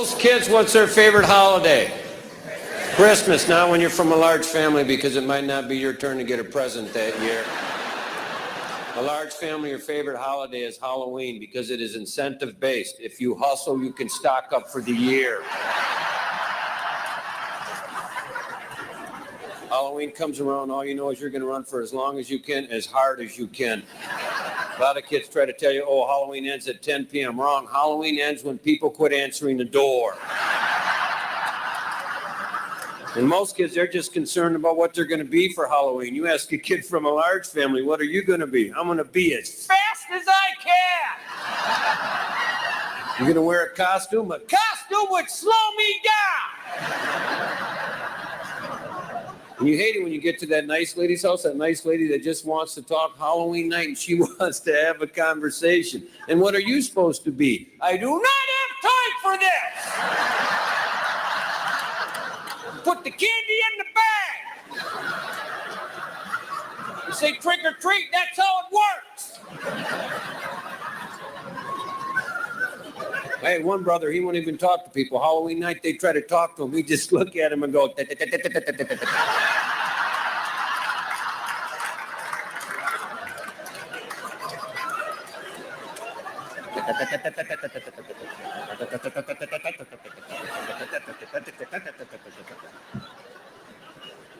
Most kids, what's their favorite holiday? Christmas, not when you're from a large family, because it might not be your turn to get a present that year. A large family, your favorite holiday is Halloween because it is incentive-based. If you hustle, you can stock up for the year. Halloween comes around, all you know is you're going to run for as long as you can, as hard as you can. A lot of kids try to tell you, oh, Halloween ends at 10 p.m. Wrong. Halloween ends when people quit answering the door. And most kids, they're just concerned about what they're going to be for Halloween. You ask a kid from a large family, what are you going to be? I'm going to be as fast as I can. You're going to wear a costume? A costume would slow me down. And you hate it when you get to that nice lady's house, that nice lady that just wants to talk Halloween night and she wants to have a conversation. And what are you supposed to be? I do not have time for this. Put the candy in the bag. You say trick or treat, that's how it works. I had one brother, he won't even talk to people. Halloween night, they try to talk to him. We just look at him and go,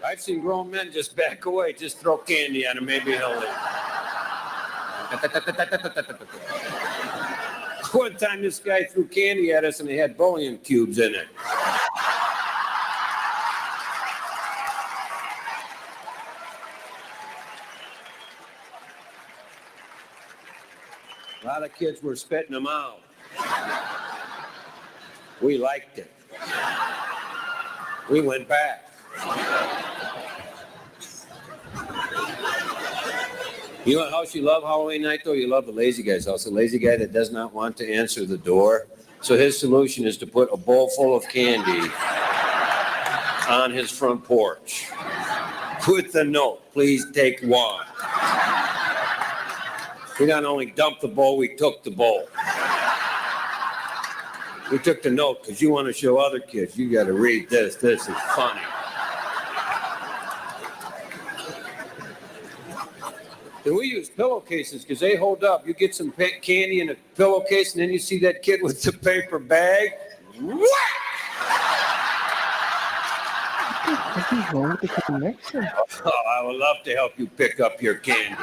I've seen grown men just back away, just throw candy at him, maybe he'll leave. One time this guy threw candy at us and it had bowling cubes in it. A lot of kids were spitting them out. We liked it. We went back. You know what house you love Halloween night, though? You love the lazy guy's house. The lazy guy that does not want to answer the door. So his solution is to put a bowl full of candy on his front porch with the note, please take one. We not only dumped the bowl, we took the bowl. We took the note because you want to show other kids, you got to read this. This is funny. And we use pillowcases because they hold up. You get some candy in a pillowcase, and then you see that kid with the paper bag. What? What is wrong with the connection? Oh, I would love to help you pick up your candy.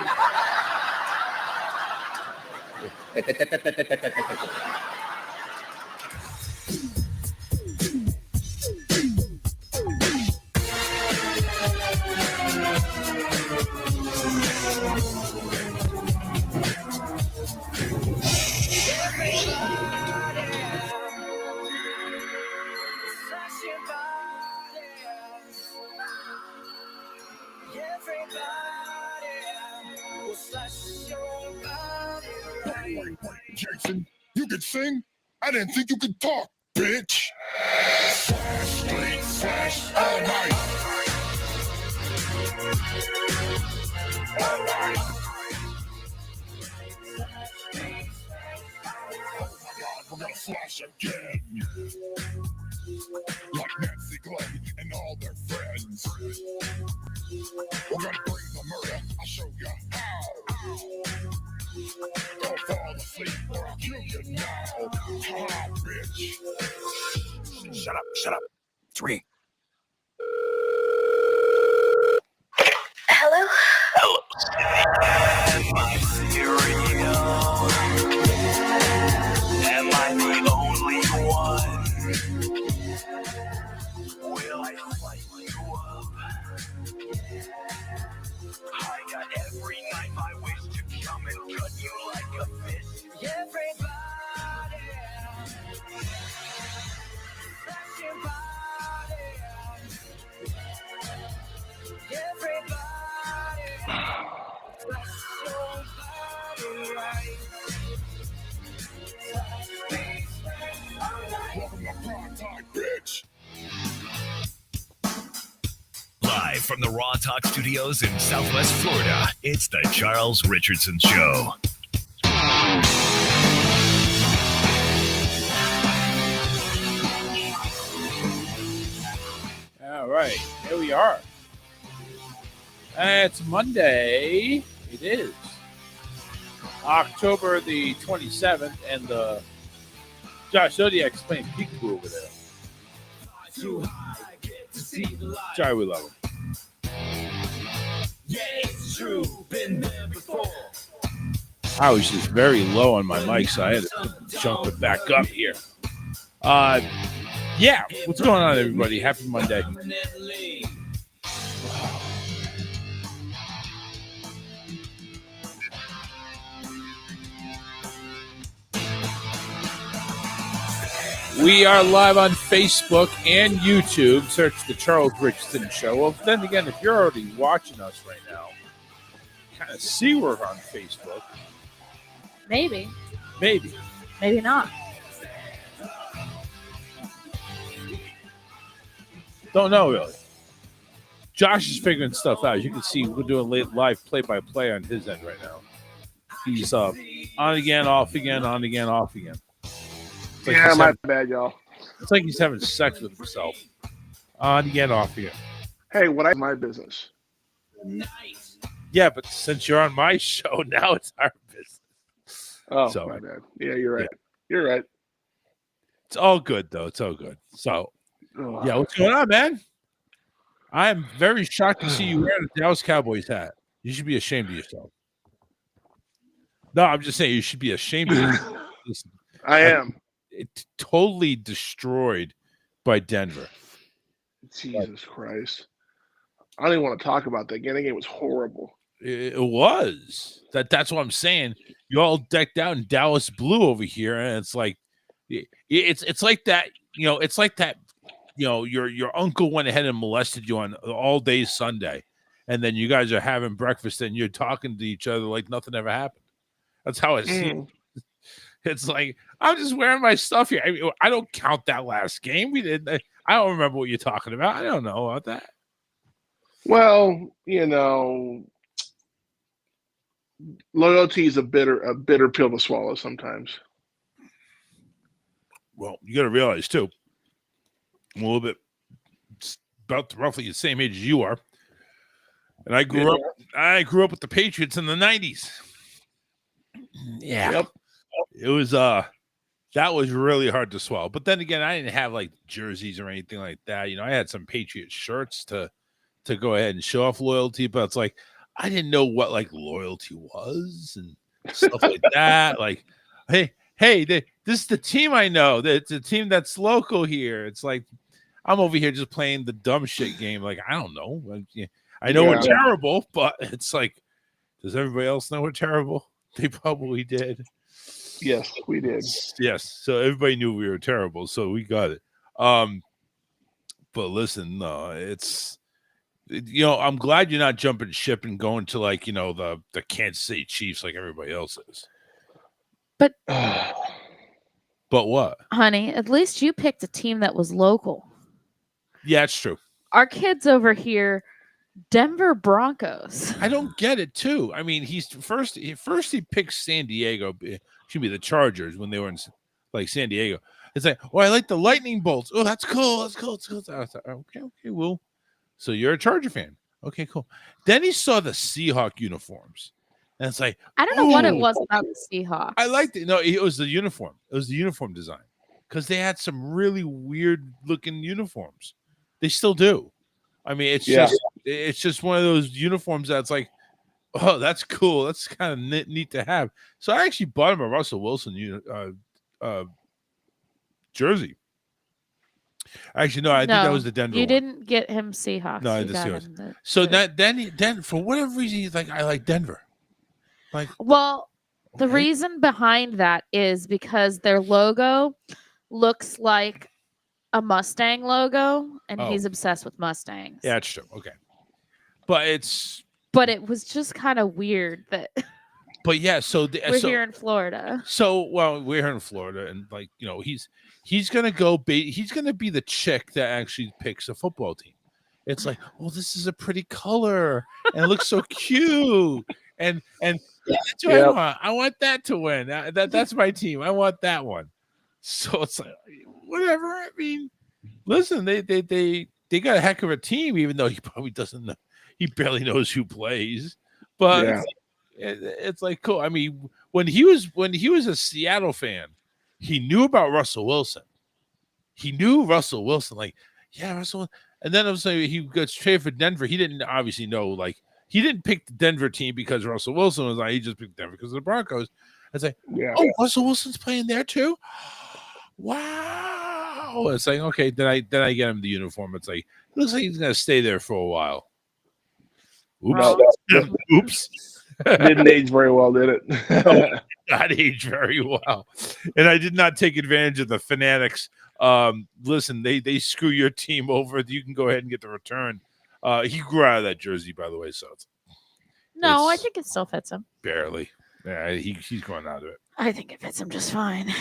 Jason, you could sing? I didn't think you could talk, bitch. Slash, all night. All night. Oh my God, we're gonna slash again. Like Nancy Glenn and all their friends. We're gonna bring the murder, I'll show you how. Don't fall asleep or I'll kill you now. Ha, bitch. Shut up. 3. Hello? Am I cereal? Am I the only one? Will I light you up? I got every knife I wish to come and cut you like a fish. Everybody, that's your body. Everybody, that's your body right. Welcome to prime time, bitch. Live from the Raw Talk Studios in Southwest Florida, it's the Charles Richardson Show. Here we are. It's Monday. It is October the 27th, and the Josh Zodiac's playing peekaboo over there. Sorry, we love him. I was just very low on my mic, so I had to jump it back up here. Yeah, what's going on, everybody? Happy Monday. We are live on Facebook and YouTube. Search the Charles Richardson Show. Well, then again, if you're already watching us right now, kind of see we're on Facebook. Maybe. Maybe. Maybe not. Don't know, really. Josh is figuring stuff out. As you can see, we're doing live play-by-play on his end right now. He's on again, off again, on again, off again. Like yeah, my bad, y'all. It's like he's having sex with himself. On again, off again. Hey, my business. Yeah, but since you're on my show, now it's our business. Oh, so, my bad. Yeah, you're right. Yeah. You're right. It's all good, though. It's all good. So, yeah, what's going on, man? I am very shocked to see you wearing a Dallas Cowboys hat. You should be ashamed of yourself. No, I'm just saying you should be ashamed of yourself. Listen, I am. It's totally destroyed by Denver. Jesus Christ. I don't even want to talk about that game. That game was horrible. It was. That's what I'm saying. You all decked out in Dallas blue over here, and it's like it's like that, it's like that, your uncle went ahead and molested you on all day Sunday, and then you guys are having breakfast and you're talking to each other like nothing ever happened. That's how it seems. It's like, I'm just wearing my stuff here. I don't count that last game. We didn't. I don't remember what you're talking about. I don't know about that. Well, loyalty is a bitter pill to swallow sometimes. Well, you got to realize too, I'm a little bit about roughly the same age as you are, and I grew up with the Patriots in the 90s. Yeah. Yep. It was that was really hard to swallow. But then again, I didn't have like jerseys or anything like that. I had some Patriots shirts to go ahead and show off loyalty, but it's like I didn't know what like loyalty was and stuff like that. Like, hey, this is the team I know. It's a team that's local here. It's like I'm over here just playing the dumb shit game. Like, I don't know. I know we're terrible, but it's like, does everybody else know we're terrible? They probably did. Yes, we did. Yes, so everybody knew we were terrible, so we got it. But listen, no, it's I'm glad you're not jumping ship and going to like the Kansas City Chiefs like everybody else is. But what, honey? At least you picked a team that was local. Yeah, it's true. Our kids over here, Denver Broncos. I don't get it too. I mean, he picked San Diego. Should be the Chargers when they were in like San Diego. It's like, I like the lightning bolts. Oh, that's cool. That's cool. I was like, okay, well, so you're a Charger fan. Okay, cool. Then he saw the Seahawk uniforms, and it's like, I don't know what it was about the Seahawks. I liked it. No, it was the uniform. It was the uniform design because they had some really weird looking uniforms. They still do. I mean, it's just one of those uniforms that's like, oh, that's cool. That's kind of neat to have. So I actually bought him a Russell Wilson jersey. Actually, no, I think that was the Denver. You one. didn't get him Seahawks. No, I didn't see it. So then for whatever reason, he's like, I like Denver. Like, well, the reason behind that is because their logo looks like a Mustang logo, and he's obsessed with Mustangs. Yeah, it's true. Okay, but it was just kind of weird that. But yeah, we're here in Florida. So we're here in Florida, and like he's gonna go. He's gonna be the chick that actually picks a football team. It's like, this is a pretty color, and it looks so cute, and that's what I want. I want that to win. That's my team. I want that one. So it's like, whatever. I mean, listen, they they got a heck of a team, even though he probably doesn't know. He barely knows who plays. But Yeah. it's like cool. I mean, when he was a Seattle fan, he knew about Russell Wilson. He knew Russell Wilson, like, yeah, Russell. And then he gets traded for Denver. He didn't obviously know, like, he didn't pick the Denver team because Russell Wilson was like, he just picked Denver because of the Broncos. It's like, oh, Russell Wilson's playing there too. Wow. It's like, okay, then I get him the uniform. It's like, it looks like he's gonna stay there for a while. Oops. Oops. Didn't age very well, did it? No, not age very well. And I did not take advantage of the Fanatics. Listen, they screw your team over. You can go ahead and get the return. He grew out of that jersey, by the way, so No, I think it still fits him. barely. Yeah, he's growing out of it. I think it fits him just fine.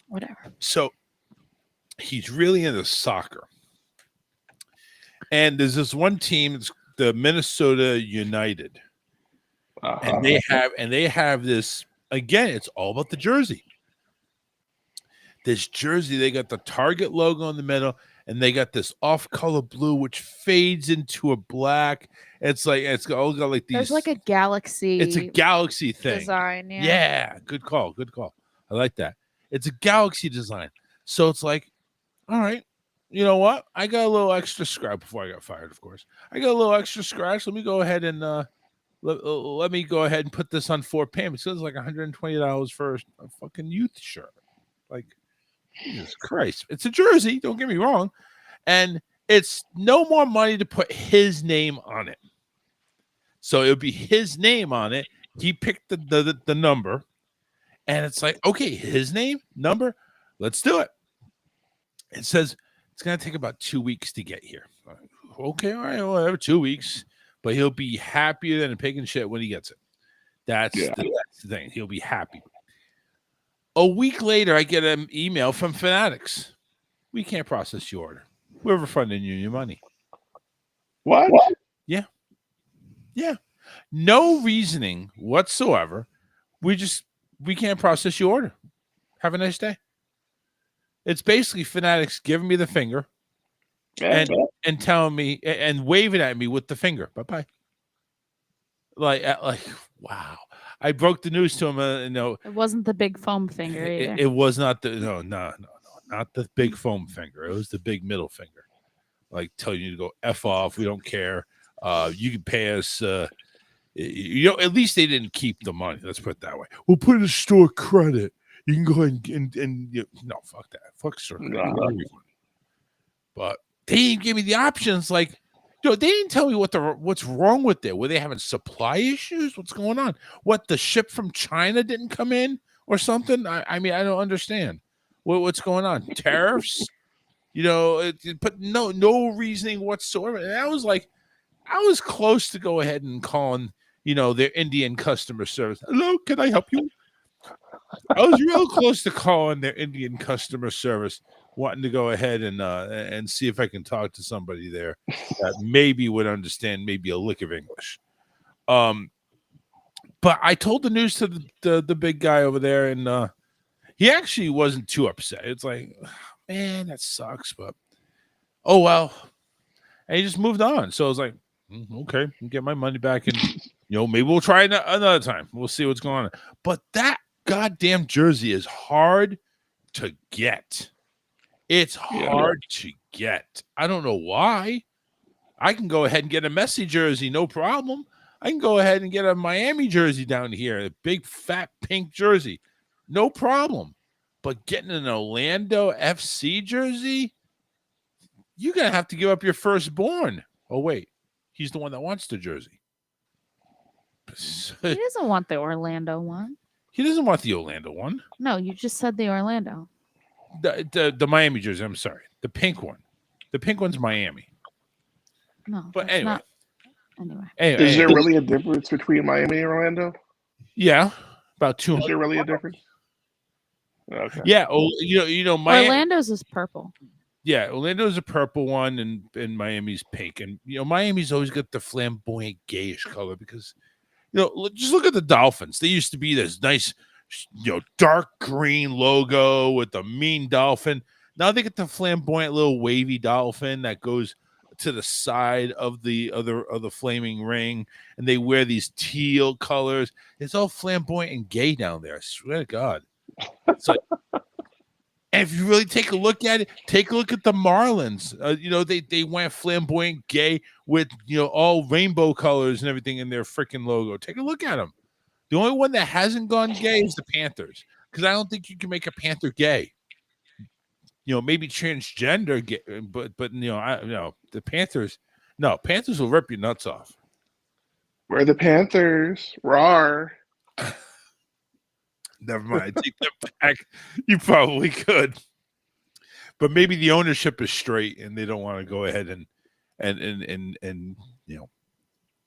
Whatever. So he's really into soccer. And there's this one team, it's the Minnesota United. And they have this, again, it's all about the jersey. This jersey, they got the Target logo in the middle, and they got this off-color blue which fades into a black. It's all got like these. There's like a galaxy. It's a galaxy thing. Design, yeah. Yeah, good call. I like that. It's a galaxy design. So it's like, all right, you know what? I got a little extra scratch before I got fired, of course. I got a little extra scratch. Let me go ahead and let me go ahead and put this on 4 payments. So it's like $120 for a fucking youth shirt. Like, Jesus Christ. It's a jersey, don't get me wrong. And it's no more money to put his name on it. So it would be his name on it. He picked the number. And it's like, okay, his name, number, let's do it. It says it's going to take about 2 weeks to get here. Okay, all right, whatever, 2 weeks. But he'll be happier than a pig in shit when he gets it. That's the thing. He'll be happy. A week later, I get an email from Fanatics. We can't process your order. We're refunding you your money. What? Yeah. No reasoning whatsoever. We can't process your order. Have a nice day. It's basically Fanatics giving me the finger and telling me and waving at me with the finger. Bye-bye. Like wow. I broke the news to him. It wasn't the big foam finger either. It was not no, not the big foam finger. It was the big middle finger. Like telling you to go F off. We don't care. You can pay us. At least they didn't keep the money. Let's put it that way. We'll put it in store credit. You can go ahead and no, fuck that. Fuck store credit. But they didn't give me the options. Like, they didn't tell me what's wrong with it. Were they having supply issues? What's going on? What, the ship from China didn't come in or something? I mean, I don't understand. What's going on? Tariffs? But no reasoning whatsoever. And I was close to go ahead and calling, their Indian customer service. Hello, can I help you? I was real close to calling their Indian customer service, wanting to go ahead and see if I can talk to somebody there that maybe would understand maybe a lick of English. But I told the news to the big guy over there, and he actually wasn't too upset. It's like, man, that sucks, but oh well. And he just moved on. So I was like, okay, I'll get my money back, and maybe we'll try it another time. We'll see what's going on. But that goddamn jersey is hard to get. It's hard to get. I don't know why. I can go ahead and get a Messi jersey, no problem. I can go ahead and get a Miami jersey down here, a big fat pink jersey, no problem. But getting an Orlando FC jersey, you're going to have to give up your firstborn. Oh, wait. He's the one that wants the jersey. He doesn't want the Orlando one. He doesn't want the Orlando one. No, you just said the Orlando. The Miami jersey. I'm sorry. The pink one. The pink one's Miami. No. But anyway. Anyway. Is there really a difference between Miami and Orlando? Yeah. About 200. Is there really a difference? Okay. Yeah. Oh, Miami. Orlando's is purple. Yeah. Orlando's a purple one and Miami's pink. And, Miami's always got the flamboyant gayish color because, just look at the Dolphins. They used to be this nice, dark green logo with the mean dolphin. Now they get the flamboyant little wavy dolphin that goes to the side of the flaming ring, and they wear these teal colors. It's all flamboyant and gay down there. I swear to God. It's like, and if you really take a look at it, take a look at the Marlins. They went flamboyant gay with all rainbow colors and everything in their freaking logo. Take a look at them. The only one that hasn't gone gay is the Panthers, because I don't think you can make a Panther gay. Maybe transgender gay, but the Panthers. No, Panthers will rip your nuts off. We're the Panthers. Rawr. Never mind. Take that back. You probably could, but maybe the ownership is straight and they don't want to go ahead and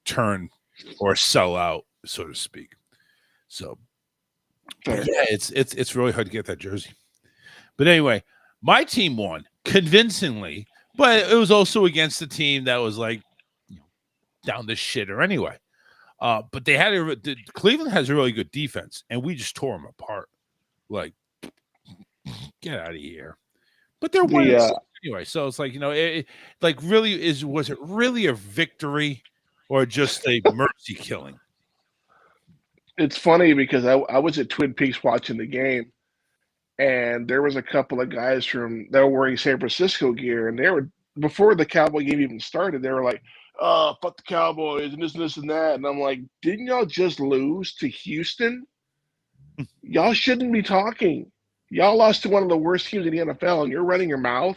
turn or sell out, so to speak. So, yeah, it's really hard to get that jersey. But anyway, my team won convincingly, but it was also against a team that was like down the shitter anyway. But they had Cleveland has a really good defense, and we just tore them apart. Like, get out of here. But they're winning anyway, so it's like was it really a victory or just a mercy killing? It's funny because I was at Twin Peaks watching the game, and there was a couple of guys that were wearing San Francisco gear, and they were, before the Cowboy game even started, they were like, "Oh, fuck the Cowboys and this and that," and I'm like, "Didn't y'all just lose to Houston? Y'all shouldn't be talking. Y'all lost to one of the worst teams in the NFL, and you're running your mouth.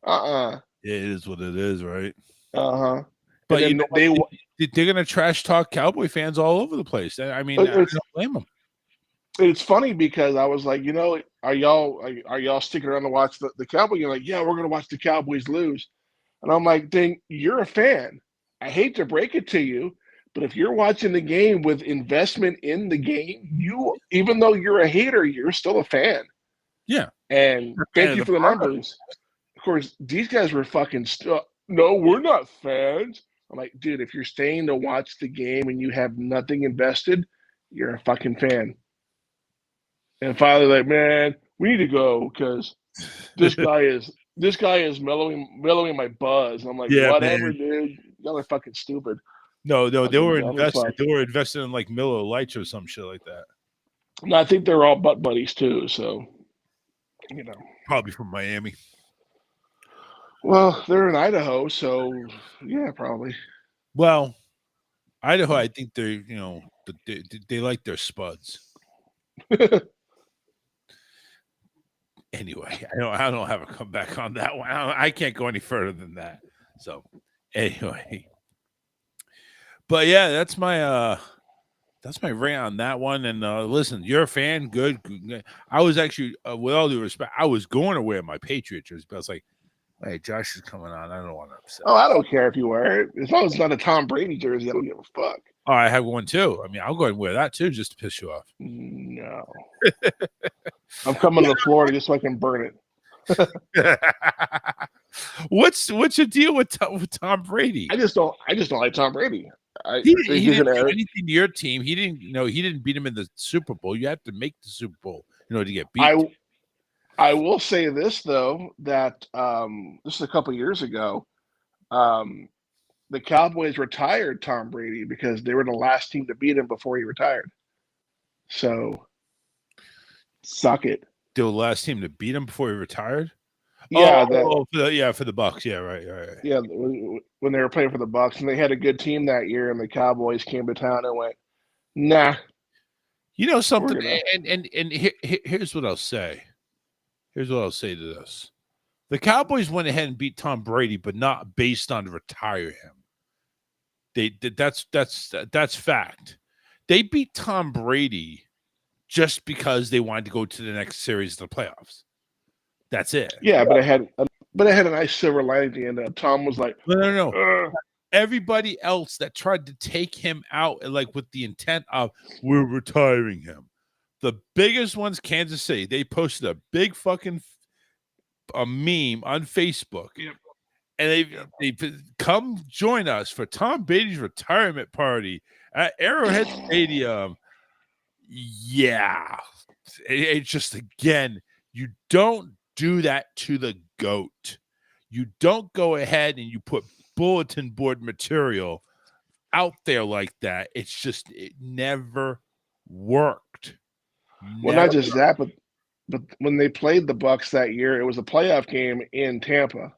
It is what it is, right? But they're gonna trash talk Cowboy fans all over the place. I mean, I don't blame them. It's funny because I was like, are y'all sticking around to watch the Cowboys? You're like, yeah, we're gonna watch the Cowboys lose, and I'm like, then you're a fan. I hate to break it to you, but if you're watching the game with investment in the game, even though you're a hater, you're still a fan. Yeah, and thank you for the numbers. Of course, these guys were fucking no, we're not fans. I'm like, dude, if you're staying to watch the game and you have nothing invested, you're a fucking fan. And finally, like, man, we need to go because this guy is mellowing my buzz. And I'm like, whatever, man. Dude. Y'all are fucking stupid. No, they were invested. They were invested in like Miller Lights or some shit like that. No, I think they're all butt buddies too. So, probably from Miami. Well, they're in Idaho, so yeah, probably. Well, Idaho, I think they're they like their spuds. Anyway, I don't have a comeback on that one. I can't go any further than that. So anyway, but yeah, that's my rant on that one. And listen, you're a fan, good. I was actually, with all due respect, I was going to wear my Patriots jersey, but I was like, hey, Josh is coming on. I don't want to upset. Oh, I don't care if you wear it. As long as it's not a Tom Brady jersey, I don't give a fuck. Oh, I have one too. I mean, I'll go ahead and wear that too, just to piss you off. No. I'm coming to Florida just so I can burn it. What's your deal with Tom Brady? I just don't like Tom Brady. He didn't do anything to your team. He didn't beat him in the Super Bowl. You have to make the Super Bowl, to get beat. I will say this though, that this is a couple years ago. The Cowboys retired Tom Brady because they were the last team to beat him before he retired. So, suck it. They were the last team to beat him before he retired? Yeah, for the Bucs. Yeah, right. Yeah, when they were playing for the Bucs, and they had a good team that year, and the Cowboys came to town and went, nah. You know something? And here's what I'll say. Here's what I'll say to this. The Cowboys went ahead and beat Tom Brady, but not based on retire him. That's fact. They beat Tom Brady just because they wanted to go to the next series of the playoffs. That's it. Yeah, but I had a nice silver lining at the end. Tom was like, no. Everybody else that tried to take him out, like with the intent of we're retiring him. The biggest ones, Kansas City, they posted a big fucking a meme on Facebook. Yep. And they come join us for Tom Brady's retirement party at Arrowhead Stadium. Yeah. It's just, again, you don't do that to the GOAT. You don't go ahead and you put bulletin board material out there like that. It's just, it never worked. Well, not just that, but when they played the Bucks that year, it was a playoff game in Tampa.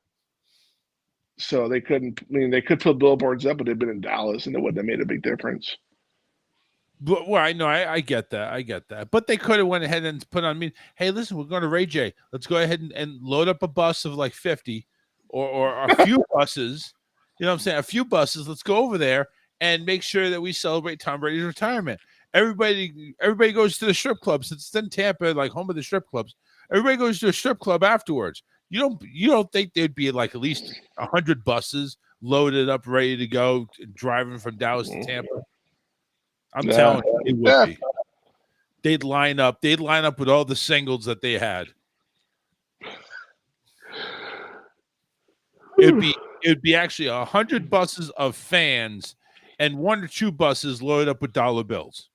So they couldn't. I mean, they could put billboards up, but they'd been in Dallas, and it wouldn't have made a big difference. But, well, I know, I get that. I get that. But they could have went ahead and put on me, hey, listen, we're going to Ray J. Let's go ahead and load up a bus of like 50 or a few buses. You know what I'm saying? A few buses. Let's go over there and make sure that we celebrate Tom Brady's retirement. Everybody goes to the strip club. Since it's in Tampa, like home of the strip clubs, everybody goes to a strip club afterwards. You don't think there'd be like at least 100 buses loaded up, ready to go, driving from Dallas to Tampa? I'm telling you, it would be. They'd line up with all the singles that they had. It'd be actually 100 buses of fans and 1 or 2 buses loaded up with dollar bills.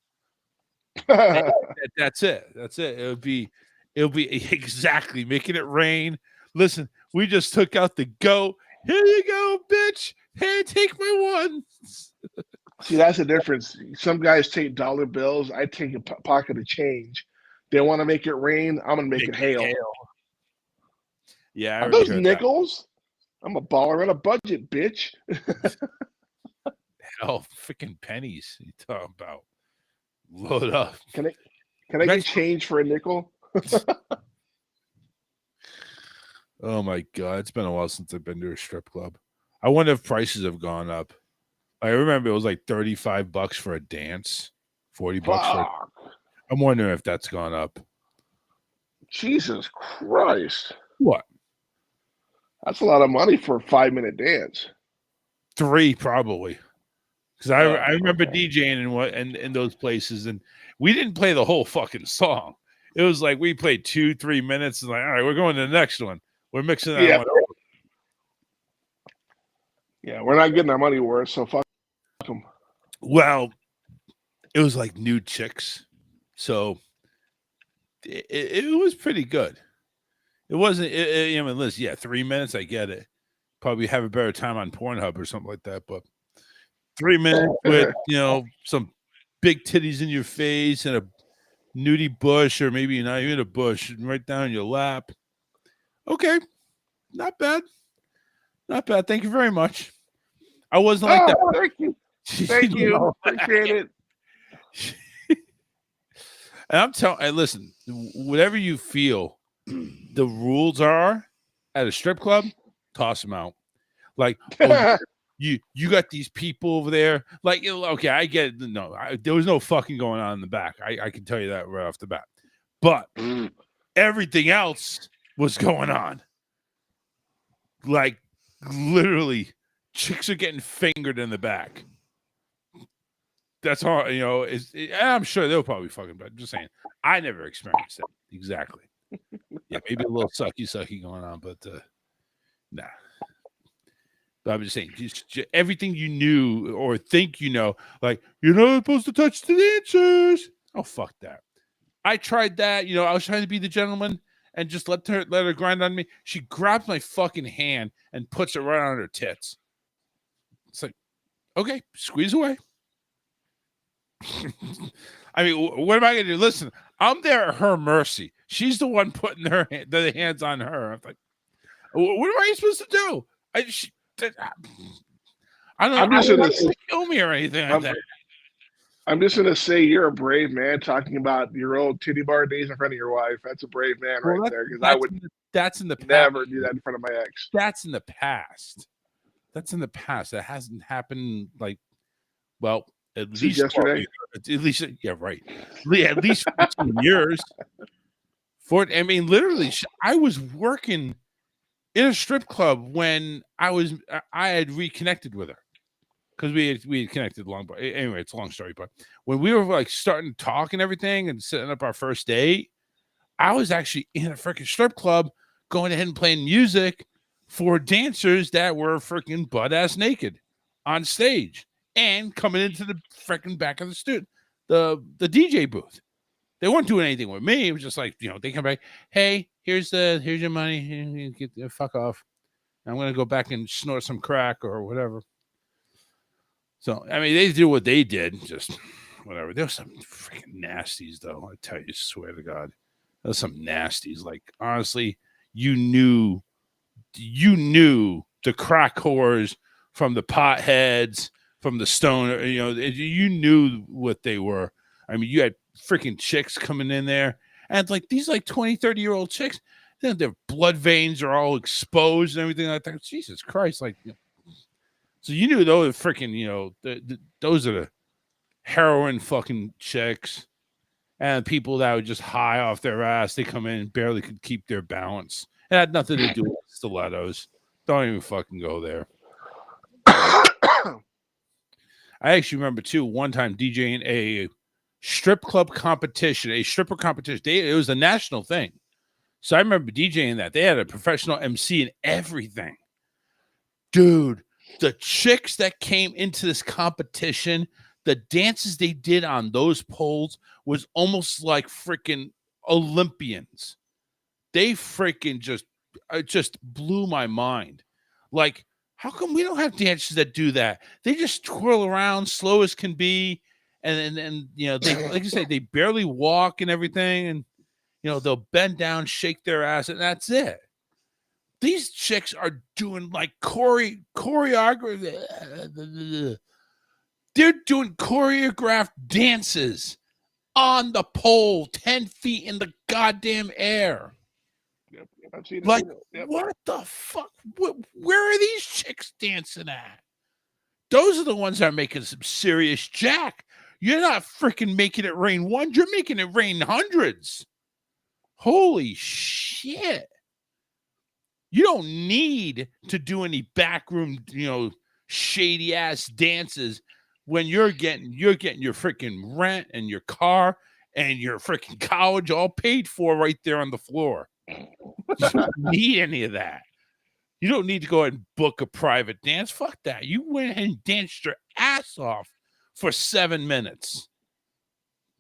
That's it. It'll be exactly making it rain. Listen, we just took out the GOAT. Here you go, bitch. Hey, take my ones. See, that's the difference. Some guys take dollar bills. I take a pocket of change. They want to make it rain. I'm gonna make it hail. Yeah, are those nickels? That. I'm a baller on a budget, bitch. Hell, freaking pennies. You talking about? Load up. Can I get change for a nickel? Oh my God, it's been a while since I've been to a strip club. I wonder if prices have gone up. I remember it was like $35 for a dance, $40 for. I'm wondering if that's gone up. Jesus Christ! What? That's a lot of money for a 5-minute dance. 3 probably, because I remember DJing in those places, and we didn't play the whole fucking song. It was like we played 2-3 minutes, and like, all right, we're going to the next one. We're mixing that one up. Yeah, we're not getting our money worth, so fuck them. Well, it was like nude chicks, so it was pretty good. It wasn't. I mean, listen, 3 minutes, I get it. Probably have a better time on Pornhub or something like that, but 3 minutes with some big titties in your face and a nudie bush, or maybe not even a bush, right down your lap. Okay, not bad. Not bad. Thank you very much. I wasn't like that. Thank you. Thank you. Appreciate it. And I'm telling, listen, whatever you feel the rules are at a strip club, toss them out. Like, you got these people over there. Like, okay, I get it. No, there was no fucking going on in the back. I can tell you that right off the bat. But everything else was going on. Like, literally, chicks are getting fingered in the back. That's all, I'm sure they'll probably fucking, but I'm just saying, I never experienced it. Exactly. Yeah, maybe a little sucky going on, but nah. But I'm just saying, just everything you knew or think like, you're not supposed to touch the dancers. Oh, fuck that. I tried that. I was trying to be the gentleman and just let her grind on me. She grabs my fucking hand and puts it right on her tits. It's like, okay, squeeze away. I mean, what am I going to do? Listen, I'm there at her mercy. She's the one putting the hands on her. I'm like, what am I supposed to do? I don't know. I'm just going to kill me or anything like that. I'm just going to say you're a brave man talking about your old titty bar days in front of your wife. That's a brave man right there. Because I would that's in the past. Never do that in front of my ex. That's in the past. That's in the past. That hasn't happened at least yesterday. At least, yeah, right. At least 15 years. Literally, I was working in a strip club when I had reconnected with her because we had connected long. But anyway, it's a long story. But when we were like starting to talk and everything and setting up our first date, I was actually in a freaking strip club, going ahead and playing music for dancers that were freaking butt ass naked on stage and coming into the freaking back of the DJ booth. They weren't doing anything with me. It was just like, they come back, hey, here's your money. Get the fuck off. I'm gonna go back and snort some crack or whatever. So I mean, they do what they did, just whatever. There was some freaking nasties, though. I tell you, swear to God, there was some nasties. Like honestly, you knew the crack whores from the potheads, from the stoner. You knew what they were. I mean, you had freaking chicks coming in there, and like these 20, 30-year-old chicks, their blood veins are all exposed and everything like that. Jesus Christ! So you knew those freaking, those are the heroin fucking chicks, and people that were just high off their ass. They come in and barely could keep their balance. It had nothing to do with stilettos. Don't even fucking go there. I actually remember too one time DJing a stripper competition. It was a national thing. So I remember DJing that. They had a professional MC and everything. Dude, the chicks that came into this competition, the dances they did on those poles was almost like freaking Olympians. They freaking just blew my mind. Like, how come we don't have dancers that do that? They just twirl around slow as can be. And they, like you say, they barely walk and everything. And, they'll bend down, shake their ass, and that's it. These chicks are doing like choreography. They're doing choreographed dances on the pole, 10 feet in the goddamn air. Yep, I've seen it. Like, Yep. what the fuck? Where are these chicks dancing at? Those are the ones that are making some serious jack. You're not freaking making it rain ones. You're making it rain hundreds. Holy shit. You don't need to do any backroom, shady ass dances when you're getting your freaking rent and your car and your freaking college all paid for right there on the floor. You don't need any of that. You don't need to go and book a private dance. Fuck that. You went and danced your ass off for 7 minutes.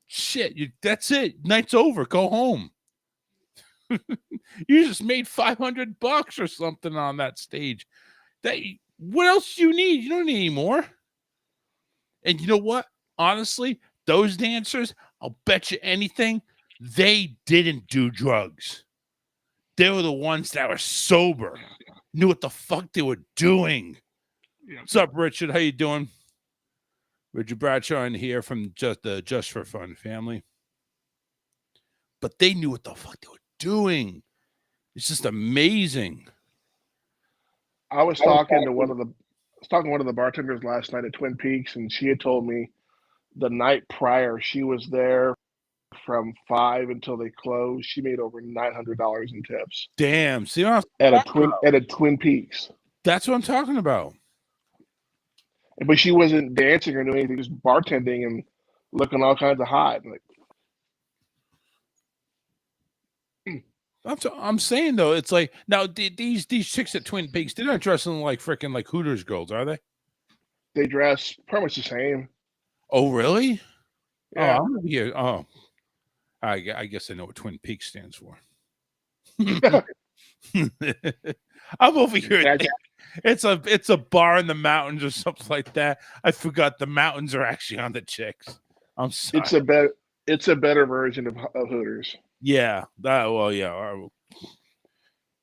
Shit, that's it. Night's over. Go home. You just made $500 or something on that stage. What else do you need? You don't need any more. And you know what? Honestly, those dancers, I'll bet you anything, they didn't do drugs. They were the ones that were sober, knew what the fuck they were doing. Yeah. What's up, Richard? How you doing? Richard Bradshaw in here from Just for Fun family. But they knew what the fuck they were doing. It's just amazing. I was talking to one of the bartenders last night at Twin Peaks, and she had told me the night prior she was there from 5 until they closed. She made over $900 in tips. Damn. See, at a Twin Peaks. That's what I'm talking about. But she wasn't dancing or doing anything, just bartending and looking all kinds of hot. Like, I'm saying though, it's like now these chicks at Twin Peaks, they're not dressing like freaking like Hooters girls, are they? they dress pretty much the same. Oh, really? Yeah. Oh, I'm over here. Oh, I guess I know what Twin Peaks stands for. I'm over here. It's a bar in the mountains or something like that. I forgot the mountains are actually on the chicks. I'm sorry. It's a better version of Hooters. Yeah. Yeah.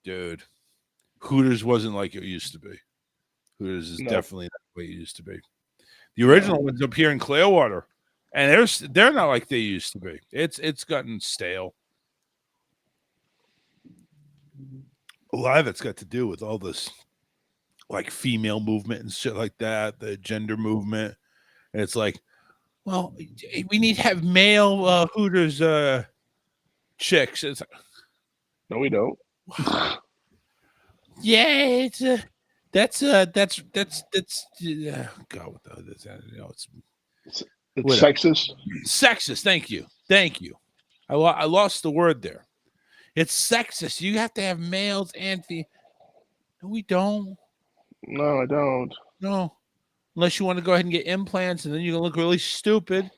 Dude, Hooters wasn't like it used to be. Hooters is definitely not the way it used to be. The original ones up here in Clearwater, and they're not like they used to be. It's gotten stale. A lot of it's got to do with all this like female movement and shit like that, the gender movement. And it's like, well, we need to have male Hooters chicks. It's like, No, we don't. yeah, that's God, what the hell is that? It's whatever. sexist. Sexist. Thank you. I lost the word there. It's sexist. You have to have males and females. No, we don't. No, I don't. No, unless you want to go ahead and get implants, and then you're gonna look really stupid.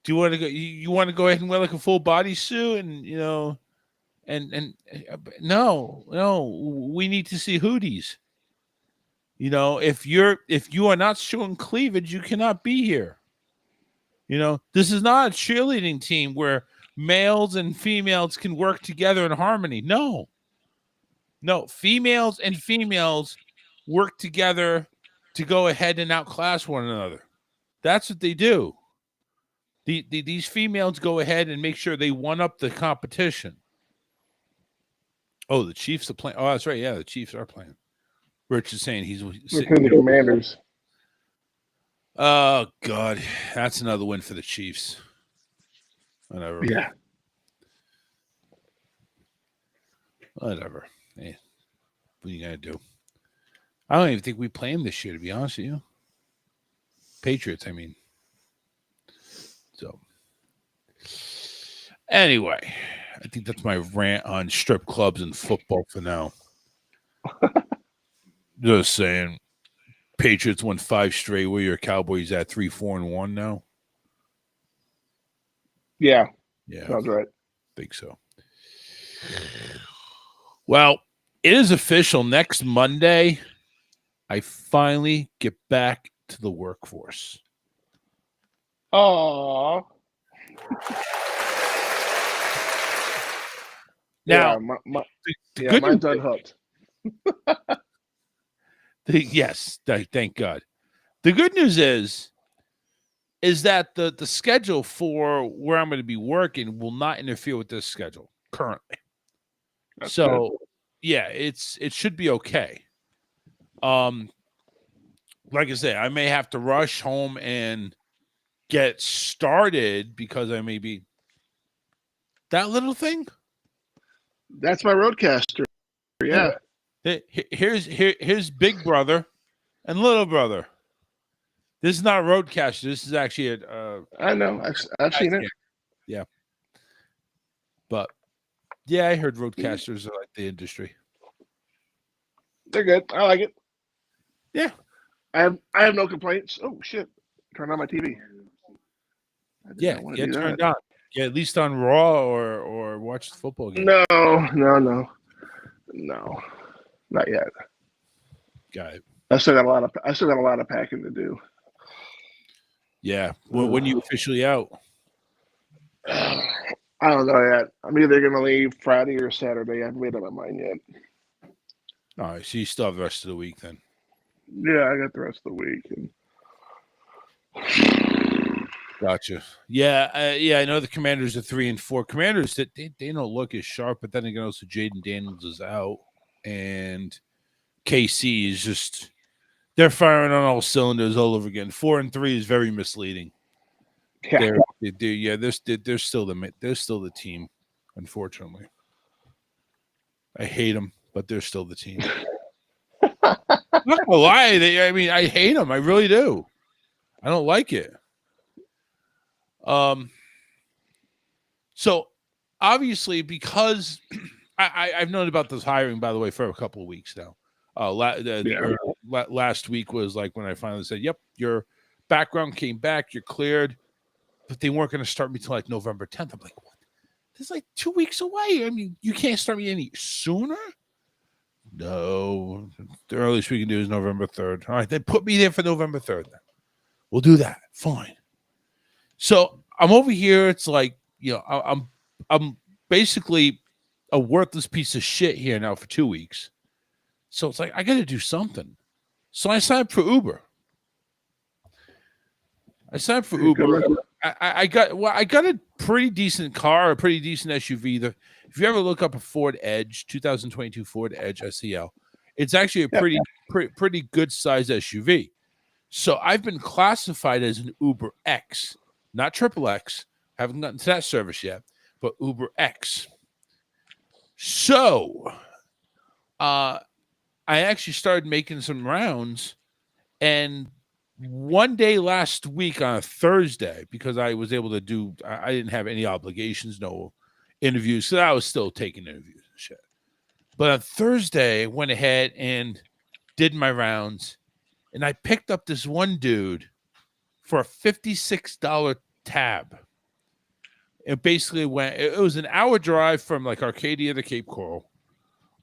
Do you want to go? You want to go ahead and wear like a full body suit, and no, we need to see hooties. If you are not showing cleavage, you cannot be here. This is not a cheerleading team where males and females can work together in harmony. No, females and females work together to go ahead and outclass one another. That's what they do. These females go ahead and make sure they one up the competition. Oh, the Chiefs are playing. Oh, that's right. Yeah, the Chiefs are playing. Rich is saying he's the Commanders. Oh, God. That's another win for the Chiefs. Whatever. Yeah. Whatever. Hey, what are you going to do? I don't even think we play them this year, to be honest with you. Patriots, I mean. So, anyway, I think that's my rant on strip clubs and football for now. Just saying. Patriots won 5 straight. Where your Cowboys at 3-4-1 now? Yeah. Yeah. Sounds right. Think so. Well, it is official. Next Monday, I finally get back to the workforce. Oh. Now, mine's unhooked. Yes, thank God. The good news is that the schedule for where I'm going to be working will not interfere with this schedule currently. That's so, good. Yeah, it should be okay. Like I say, I may have to rush home and get started because I may be that little thing. That's my roadcaster. Yeah. Here's Big Brother and Little Brother. This is not a roadcaster. This is actually I know. I've seen it. Yeah. But yeah, I heard roadcasters are like the industry. They're good. I like it. Yeah. I have no complaints. Oh shit! Turn on my TV. Yeah, get turned on. Yeah, at least on Raw or watch the football game. No, not yet. Got it. I still got a lot of packing to do. Yeah. Well, when you officially out? I don't know yet. I'm either gonna leave Friday or Saturday. I haven't made up my mind yet. All right, so you still have the rest of the week then. Yeah, I got the rest of the week. Gotcha. Yeah, I know the Commanders are 3-4. Commanders that they don't look as sharp, but then again, also Jaden Daniels is out, and KC is just they're firing on all cylinders all over again. 4-3 is very misleading. Yeah, they're still the team. Unfortunately, I hate them, but they're still the team. I'm not gonna lie. I hate them. I really do. I don't like it. So obviously, because I've known about this hiring, by the way, for a couple of weeks now. Last week was like when I finally said, "Yep, your background came back. You're cleared," but they weren't going to start me till like November 10th. I'm like, "What? This is like 2 weeks away. I mean, you can't start me any sooner." No, the earliest we can do is November 3rd. All right, then put me there for November 3rd. Then we'll do that. Fine. So I'm over here. It's like, I'm basically a worthless piece of shit here now for 2 weeks. So it's like I got to do something. So I signed for Uber. I got a pretty decent car, a pretty decent SUV. If you ever look up a Ford Edge, 2022 Ford Edge SEL, it's actually a pretty good size SUV. So I've been classified as an Uber X, not Triple X. Haven't gotten to that service yet, but Uber X. So I actually started making some rounds, and one day last week on a Thursday, because I was able to I didn't have any obligations, no interviews, so I was still taking interviews and shit. But on Thursday, I went ahead and did my rounds, and I picked up this one dude for a $56 tab. It basically went. It was an hour drive from like Arcadia to Cape Coral,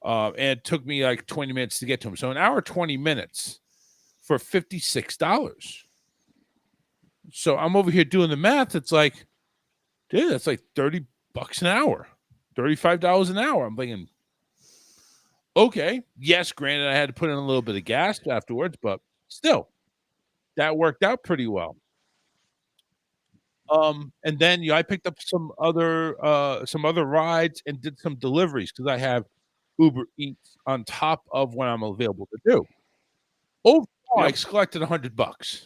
and it took me like 20 minutes to get to him. So an hour 20 minutes for $56. So I'm over here doing the math. It's like, dude, that's like $30 an hour, $35 an hour. I'm thinking, okay, yes, granted, I had to put in a little bit of gas afterwards, but still, that worked out pretty well. And then I picked up some other rides and did some deliveries because I have Uber Eats on top of what I'm available to do. Overall, I collected $100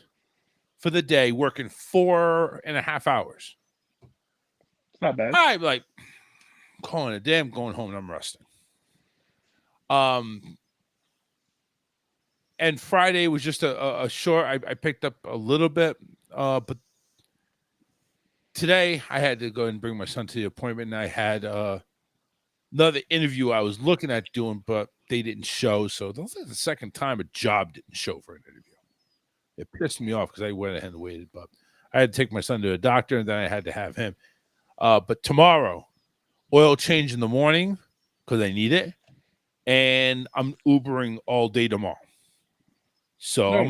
for the day, working 4.5 hours. It's not bad. I'm like calling it a day. I'm going home and I'm resting. And Friday was just a short. I picked up a little bit, but today I had to go and bring my son to the appointment, and I had another interview I was looking at doing, but they didn't show. So that's like the second time a job didn't show for an interview. It pissed me off because I went ahead and waited, but I had to take my son to a doctor, and then I had to have him. But tomorrow, oil change in the morning because I need it, and I'm Ubering all day tomorrow. So Nice. I'm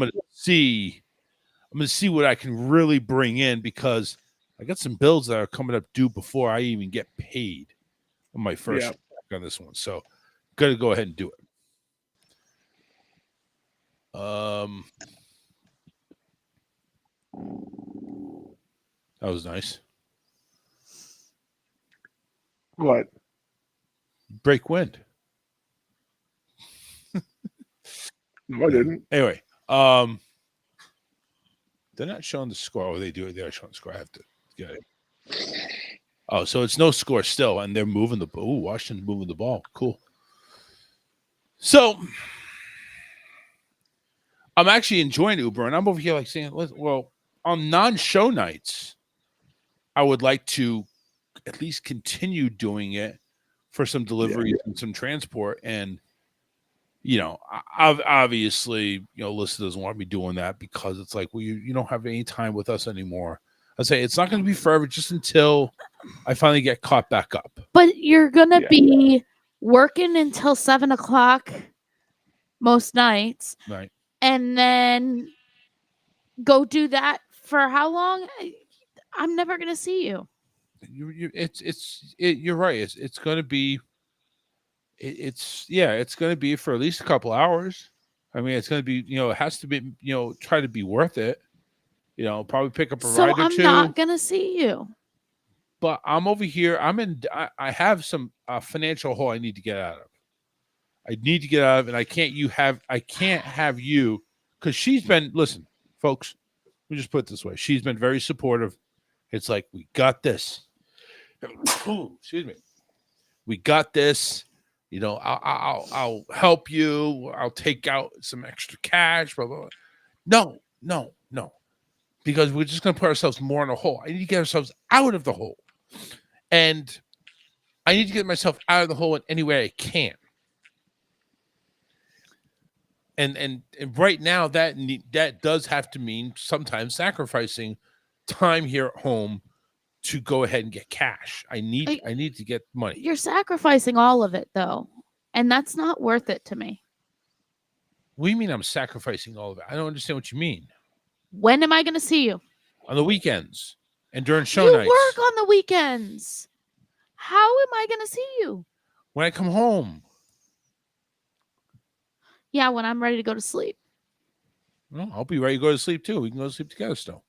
gonna see what I can really bring in because I got some bills that are coming up due before I even get paid on my first check on this one. So got to go ahead and do it. That was nice. What? Break wind. No, I didn't. Anyway, they're not showing the score. Oh, they do. They are showing the score. I have to get it. Oh, so it's no score still, and they're moving the ball. Washington's moving the ball. Cool. So I'm actually enjoying Uber, and I'm over here like saying, well, on non-show nights, I would like to at least continue doing it for some deliveries and some transport. And, obviously, Alyssa doesn't want me doing that because it's like, well, you don't have any time with us anymore. I say it's not going to be forever, just until I finally get caught back up. But you're going to be working until 7:00 most nights. Right. And then go do that for how long? I'm never going to see you. You're right. It's going to be, it's going to be for at least a couple hours. I mean, it's going to be, it has to be, try to be worth it. Probably pick up a ride or two. So I'm not going to see you. But I'm over here. I have some financial hole I need to get out of. And I can't have you, because she's been, listen, folks, let me just put it this way. She's been very supportive. It's like, we got this. Excuse me. We got this. I'll help you. I'll take out some extra cash. Blah, blah, blah. No. Because we're just going to put ourselves more in a hole. I need to get ourselves out of the hole. And I need to get myself out of the hole in any way I can. And right now, that does have to mean sometimes sacrificing time here at home to go ahead and get cash. I need to get money. You're sacrificing all of it, though. And that's not worth it to me. What do you mean I'm sacrificing all of it? I don't understand what you mean. When am I going to see you? On the weekends and during show You nights. work on the weekends. How am I going to see you? When I come home. Yeah, when I'm ready to go to sleep. Well, I'll be ready to go to sleep too. We can go to sleep together still.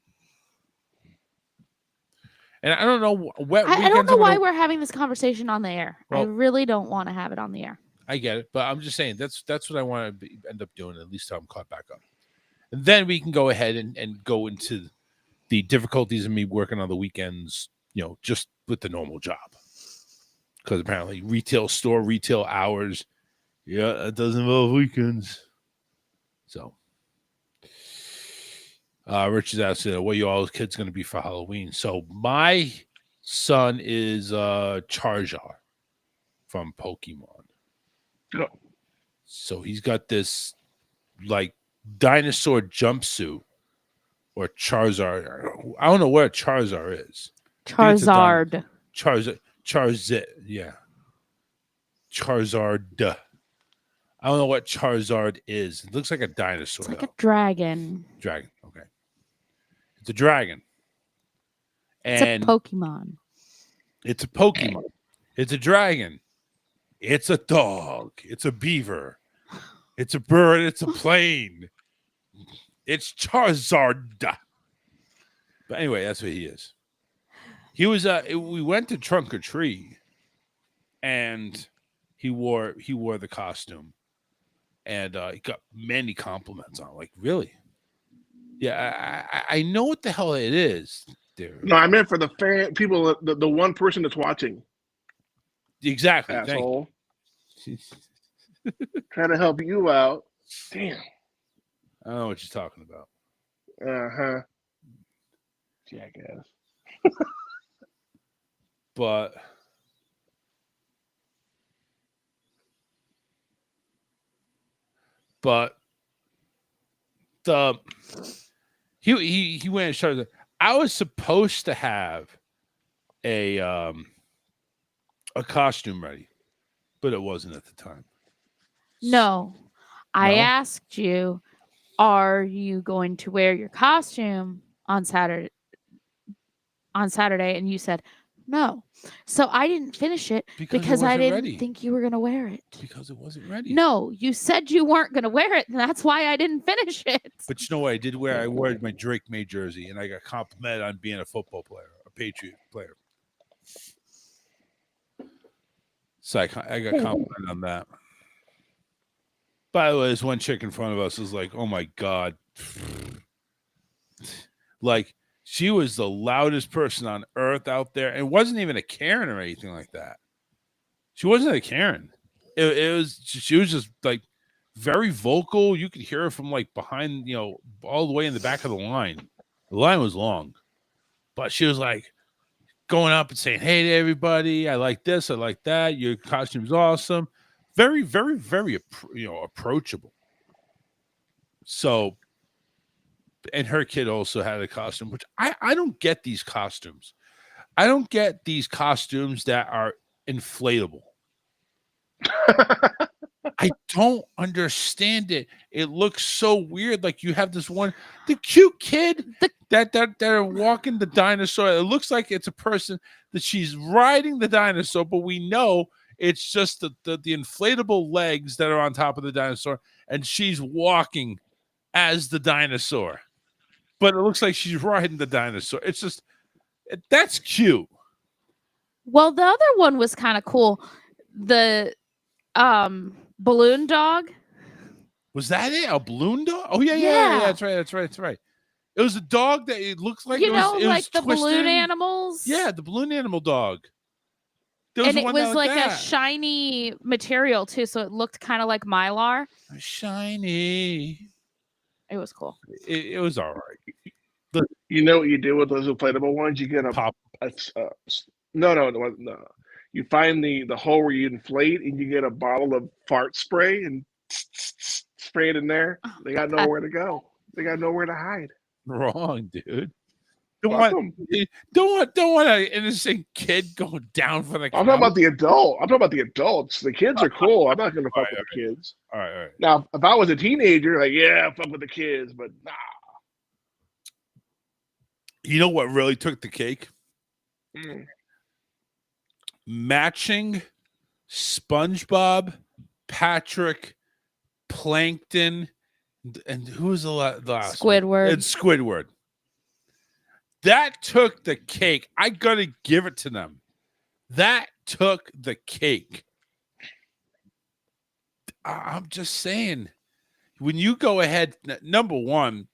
And I don't know what I don't know why we're having this conversation on the air. Well, I really don't want to have it on the air. I get it, but I'm just saying that's what I want to end up doing, at least till I'm caught back up. And then we can go ahead and go into the difficulties of me working on the weekends, just with the normal job. Because apparently retail hours, it doesn't involve weekends. So Rich is asking, what are you all kids going to be for Halloween? So my son is Charizard from Pokemon. Oh. So he's got this like dinosaur jumpsuit or Charizard. I don't know what a Charizard is. Charizard. Charizard. Yeah. Charizard. I don't know what Charizard is. It looks like a dinosaur. It's like though. a dragon. Dragon. Okay. It's a dragon. It's And a Pokemon. it's a Pokemon. It's a dragon. It's a dog. It's a beaver. It's a bird. It's a plane. It's Charizard. But anyway, that's what he is. He was. We went to Trunk or Treat, and he wore the costume, and he got many compliments on it. Like, really? Yeah, I know what the hell it is. There. No, I meant for the people, the one person that's watching. Exactly. Asshole. Trying to help you out. Damn. I don't know what you're talking about. Uh-huh. Jackass. But the he went and started. I was supposed to have a costume ready, but it wasn't at the time. No. I No? asked you, are you going to wear your costume on Saturday? And you said no. So I didn't finish it because I wasn't didn't ready. think you were going to wear it. Because it wasn't ready. No, you said you weren't going to wear it, and that's why I didn't finish it. But you know what I did wear? I wore my Drake May jersey, and I got complimented on being a football player, a Patriot player. So I got complimented on that. By the way, this one chick in front of us was like, "Oh my god!" Like, she was the loudest person on earth out there, and wasn't even a Karen or anything like that. She wasn't a Karen. She was just like very vocal. You could hear her from like behind, all the way in the back of the line. The line was long, but she was like going up and saying, "Hey to everybody, I like this, I like that. Your costume's awesome." Very, very, very, approachable. So, and her kid also had a costume, which I don't get these costumes. I don't get these costumes that are inflatable. I don't understand it. It looks so weird. Like you have this one, the cute kid that are walking the dinosaur. It looks like it's a person that she's riding the dinosaur, but we know it's just the inflatable legs that are on top of the dinosaur, and she's walking as the dinosaur. But it looks like she's riding the dinosaur. It's just, that's cute. Well, the other one was kind of cool. The balloon dog. Was that it? A balloon dog? Oh, yeah. That's right. It was a dog that it looks like It was like the twisted. balloon animals. Yeah, the balloon animal dog. And it was like a shiny material too, so it looked kind of like Mylar. Shiny. It was cool. It was all right. You know what you do with those inflatable ones? You get Pop. No. You find the hole where you inflate, and you get a bottle of fart spray and spray it in there. They got nowhere to go. They got nowhere to hide. Wrong, dude. Don't want an innocent kid going down for the. I'm talking about the adult. I'm talking about the adults. The kids are cool. I'm not going to fuck with the kids. All right. Now, if I was a teenager, like, yeah, fuck with the kids, but nah. You know what really took the cake? Mm. Matching SpongeBob, Patrick, Plankton, and who was the last Squidward. one? It's Squidward. That took the cake. I gotta give it to them. That took the cake. I'm just saying, when you go ahead, number one,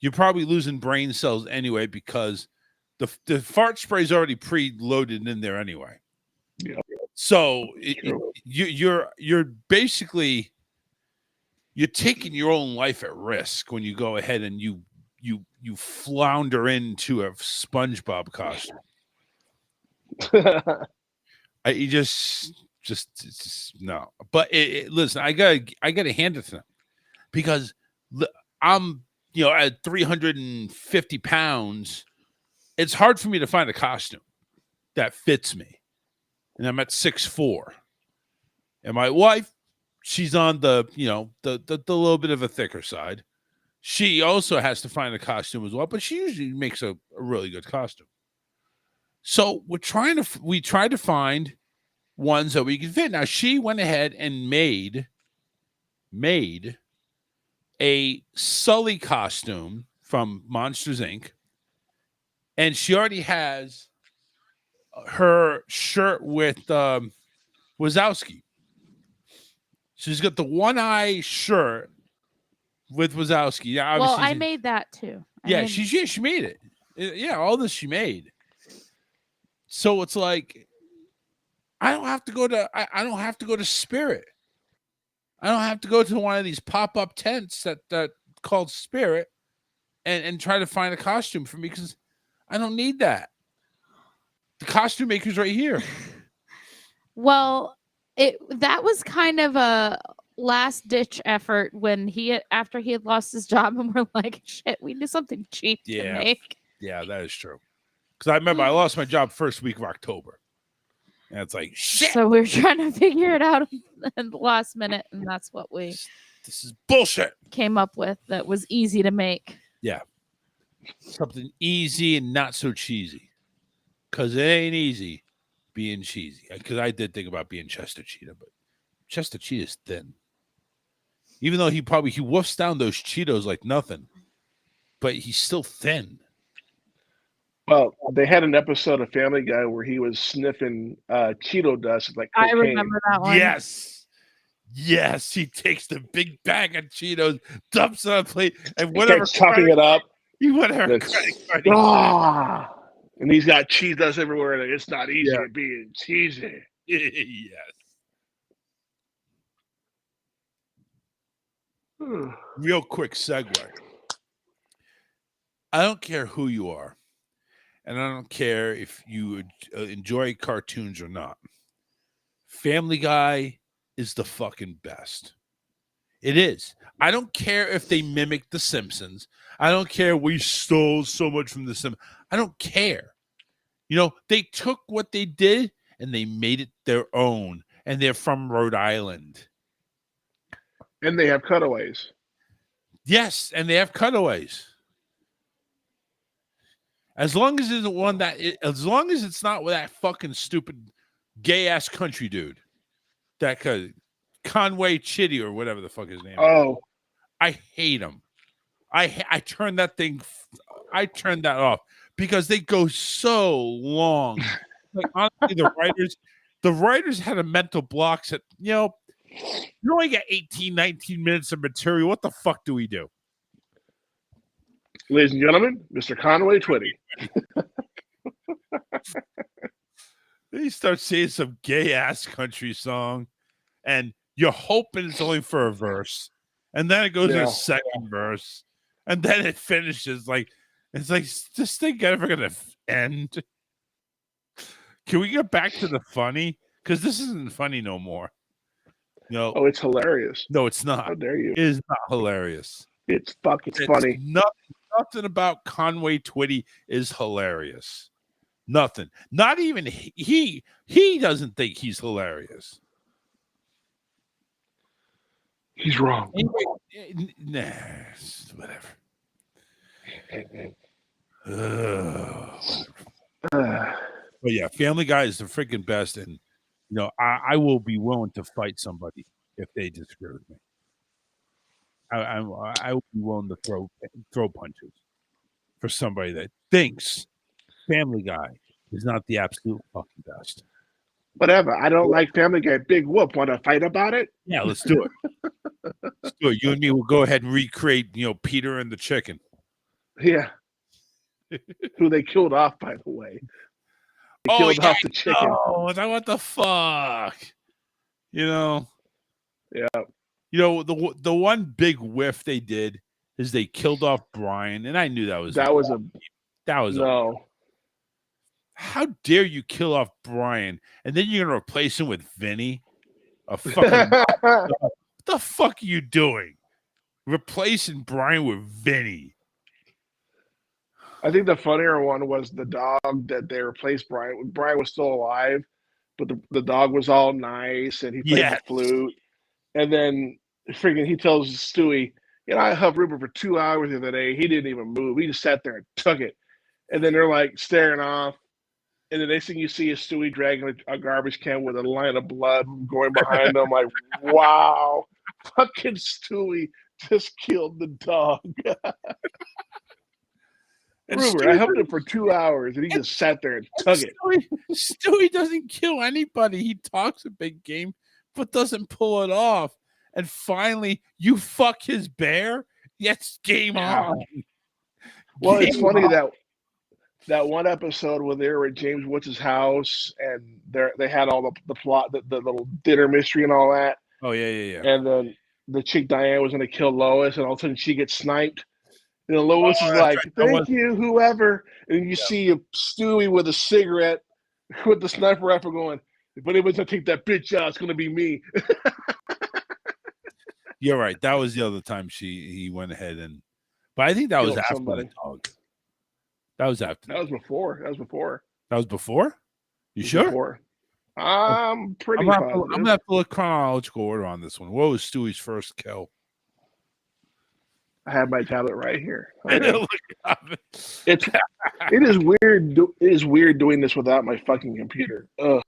you're probably losing brain cells anyway because the fart spray is already preloaded in there anyway. Yeah. So you're basically you're taking your own life at risk when you go ahead and you flounder into a SpongeBob costume. You just no. But listen, I gotta hand it to them because I'm at 350 pounds it's hard for me to find a costume that fits me. And I'm at 6'4". And my wife, she's on the little bit of a thicker side. She also has to find a costume as well, but she usually makes a really good costume. So we tried to find ones that we can fit. Now she went ahead and made a Sully costume from Monsters Inc. And she already has her shirt with Wazowski. She's got the one-eye shirt with Wazowski. Yeah, Well, obviously I made that too. She made it. Yeah, all this she made. So it's like I don't have to go to Spirit. I don't have to go to one of these pop-up tents that called Spirit and try to find a costume for me because I don't need that. The costume maker's right here. Well, that was kind of a last-ditch effort when after he had lost his job, and we're like, shit, we need something cheap to make. Yeah, that is true. Because I remember I lost my job first week of October. And it's like, shit. So we were trying to figure it out in the last minute, and that's what we This is bullshit. came up with that was easy to make. Yeah. Something easy and not so cheesy. Because it ain't easy being cheesy. Because I did think about being Chester Cheetah, but Chester Cheetah is thin. Even though he woofs down those Cheetos like nothing, but he's still thin. Well, they had an episode of Family Guy where he was sniffing Cheeto dust like cocaine. I remember that one. Yes. He takes the big bag of Cheetos, dumps it on a plate, and whatever. Starts chopping it up. Whatever. And he's got cheese dust everywhere. And it's not easy being cheesy. Yes. Real quick segue. I don't care who you are, and I don't care if you enjoy cartoons or not. Family Guy is the fucking best. It is. I don't care if they mimic The Simpsons. I don't care we stole so much from The Simpsons. I don't care. They took what they did and they made it their own, and they're from Rhode Island. And they have cutaways. Yes, and they have cutaways. As long as it's not with that fucking stupid gay ass country dude, that Conway Chitty or whatever the fuck his name is. I hate him. I turned that off because they go so long. Like honestly, the writers had a mental block that you only get 18, 19 minutes of material. What the fuck do we do? Ladies and gentlemen, Mr. Conway Twitty. They start saying some gay ass country song, and you're hoping it's only for a verse, and then it goes to a second verse, and then it finishes it's like is this thing ever gonna end? Can we get back to the funny? Because this isn't funny no more. No. Oh, it's hilarious. No, it's not. How dare you? It is not hilarious. It's funny. Nothing about Conway Twitty is hilarious. Nothing. Not even he doesn't think he's hilarious. He's wrong. Nah, whatever. But yeah, Family Guy is the freaking best, and I will be willing to fight somebody if they disagree with me. I will be willing to throw punches for somebody that thinks Family Guy is not the absolute fucking best. Whatever. I don't like Family Guy. Big whoop. Want to fight about it? Yeah, let's do it. Let's do it. You and me will go ahead and recreate, Peter and the chicken. Yeah. Who they killed off, by the way. They killed off the chicken. Oh, what the fuck? Yeah. The one big whiff they did is they killed off Brian, and I knew that was no. How dare you kill off Brian, and then you're gonna replace him with Vinny? A fucking what the fuck are you doing? Replacing Brian with Vinny? I think the funnier one was the dog that they replaced Brian. Brian was still alive, but the dog was all nice and he played the Yes. flute. And then freaking he tells Stewie, I huffed Rupert for 2 hours the other day. He didn't even move. He just sat there and took it. And then they're like staring off. And the next thing you see is Stewie dragging a garbage can with a line of blood going behind him. Like, wow, fucking Stewie just killed the dog. And Rupert, I helped him for 2 hours, and he just sat there and took it. Stewie doesn't kill anybody. He talks a big game, but doesn't pull it off. And finally, you fuck his bear. Yes, game on. Well, it's Game funny on. that one episode where they were at James Woods' house and they had all the plot, the little dinner mystery and all that. Oh yeah. And then the chick Diane was going to kill Lois, and all of a sudden she gets sniped. And Lois is like, "Thank you, whoever." And you see Stewie with a cigarette with the sniper rifle going, "If anybody's going to take that bitch out, it's going to be me." You're right. That was the other time he went ahead and, but I think that was Killed after somebody. the dog. That was after. That was before. That was before. You sure? Before. I'm pretty I'm positive. gonna have to look chronological order on this one. What was Stewie's first kill? I have my tablet right here. Look up. It is weird. It is weird doing this without my fucking computer. Ugh.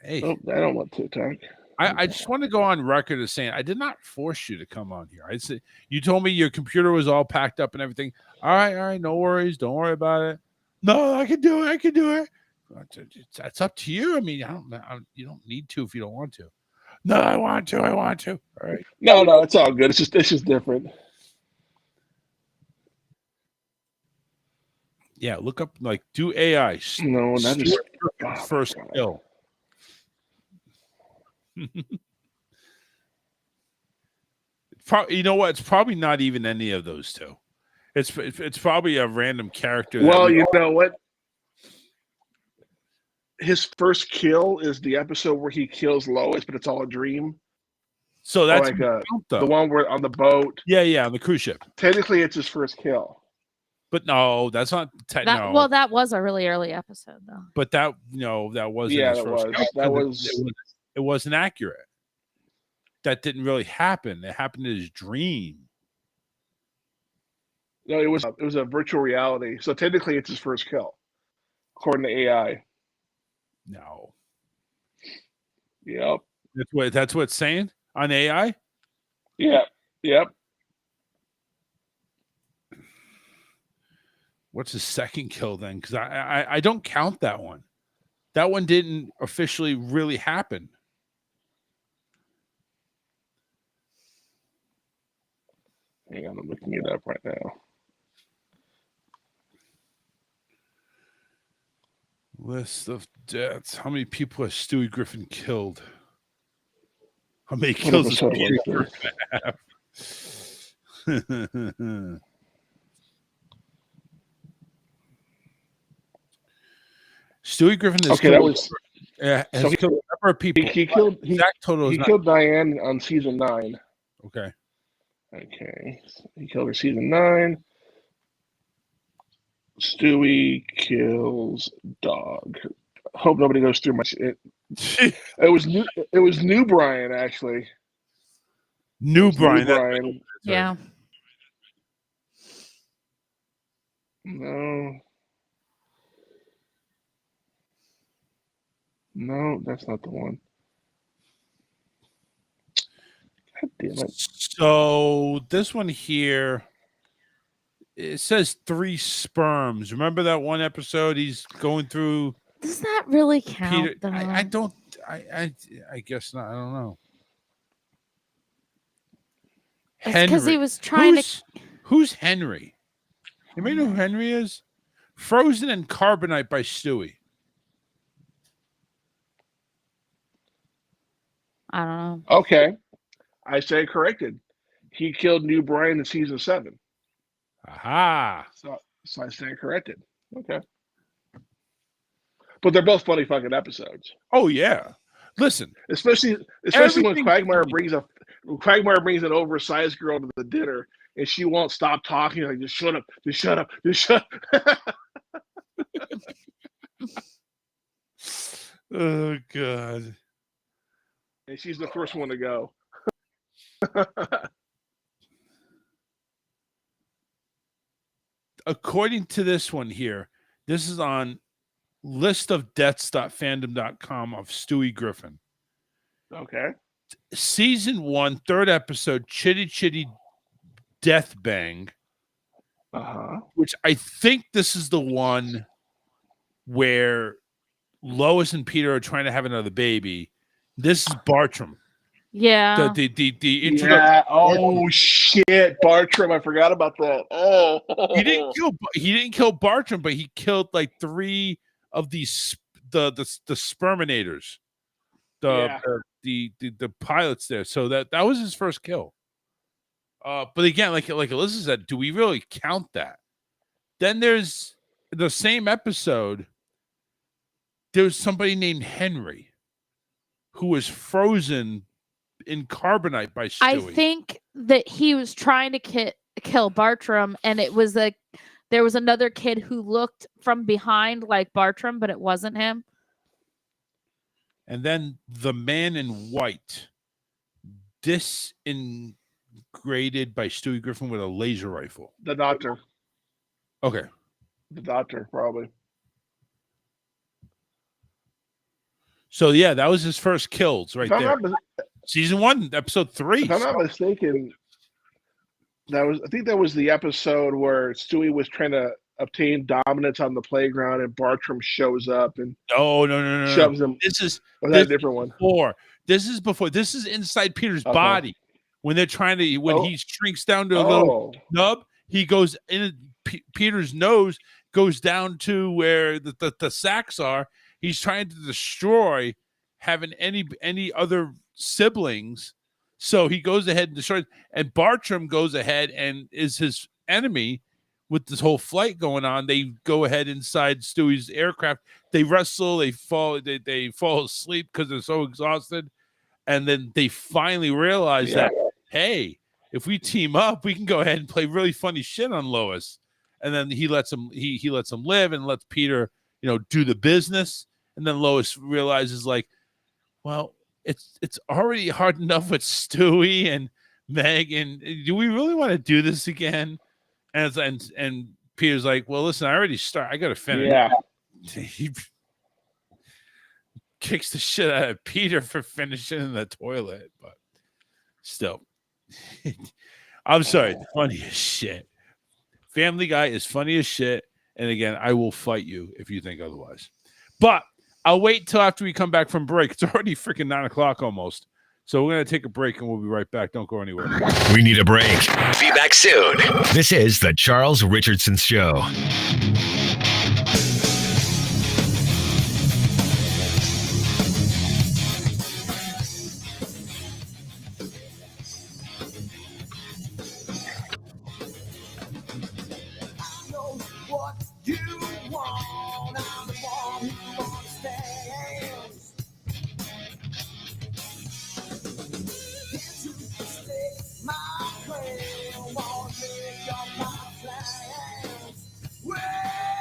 Hey, Oh, I don't want TikTok. I just want to go on record as saying I did not force you to come on here. I said you told me your computer was all packed up and everything. All right, no worries. Don't worry about it. No, I can do it. That's up to you. I mean, you don't need to if you don't want to. No, I want to. All right. No, it's all good. It's just different. Yeah, look up do AI. No, that is First kill. You know what? It's probably not even any of those two. It's probably a random character. Well, you know what? His first kill is the episode where he kills Lois, but it's all a dream. So that's like the one where on the boat. Yeah, on the cruise ship. Technically, it's his first kill. But no, that's not technical. Well, that was a really early episode, though. But that wasn't his first kill. That was. It wasn't accurate. That didn't really happen. It happened in his dream. No, it was a virtual reality. So technically, it's his first kill, according to AI. No. Yep. That's what it's saying on AI. Yeah. Yep. What's his second kill then? Because I don't count that one. That one didn't officially really happen. Hang on, I'm looking it up right now. List of deaths. How many people has Stewie Griffin killed? How many kills has Stewie Griffin have? Stewie Griffin is okay. That was has killed a number of people. He killed. He killed Diane on season 9. Okay. Okay. He killed her season 9. Stewie kills dog. Hope nobody goes through much. It was new Brian actually. New Brian. Yeah. No, that's not the one. God damn it. So this one here, it says 3 sperms. Remember that one episode? He's going through. Does that really count? Peter, though? I don't. I guess not. I don't know. Because he was trying to. Who's Henry? You may know who Henry is. Frozen in Carbonite by Stewie. I don't know. Okay. I say corrected. He killed New Brian in season 7. Aha. So I stand corrected. Okay. But they're both funny fucking episodes. Oh yeah. Listen. Especially when Quagmire brings an oversized girl to the dinner and she won't stop talking. Like, just shut up, just shut up, just shut up. Oh God. And she's the first one to go. According to this one here, this is on listofdeaths.fandom.com of Stewie Griffin. Okay. Season 1, third episode, Chitty Chitty Death Bang, which I think this is the one where Lois and Peter are trying to have another baby. This is Bartram. Yeah. The introduction. Yeah. Oh shit, Bartram! I forgot about that. Oh, He didn't kill Bartram, but he killed like 3 of these the sperminators, the pilots there. So that was his first kill. But again, like Alyssa said, do we really count that? Then there's the same episode. There's somebody named Henry who was frozen in carbonite by Stewie. I think that he was trying to kill Bartram, and it was there was another kid who looked from behind like Bartram, but it wasn't him. And then the Man in White, disintegrated by Stewie Griffin with a laser rifle. the doctor. Okay. The doctor, probably. So yeah, that was his first kills right there. Season 1, episode 3. If I'm not mistaken, I think that was the episode where Stewie was trying to obtain dominance on the playground, and Bartram shows up and No. shoves him. This is a different one. This is before. This is inside Peter's body when they're trying to he shrinks down to a little nub. He goes in. Peter's nose goes down to where the sacks are. He's trying to destroy having any other siblings. So he goes ahead and destroys, and Bartram goes ahead and is his enemy with this whole flight going on. They go ahead inside Stewie's aircraft. They wrestle. They fall asleep because they're so exhausted. And then they finally realize that, hey, if we team up, we can go ahead and play really funny shit on Lois. And then he lets him live and lets Peter, do the business. And then Lois realizes, like, well, it's already hard enough with Stewie and Meg, and do we really want to do this again? And Peter's like, well, listen, I already started. I got to finish. Yeah. He kicks the shit out of Peter for finishing in the toilet, but still, I'm sorry, funny as shit. Family Guy is funny as shit, and again, I will fight you if you think otherwise. But I'll wait till after we come back from break. It's already freaking 9:00 almost. So we're going to take a break, and we'll be right back. Don't go anywhere. We need a break. Be back soon. This is the Charles Richardson Show. Well,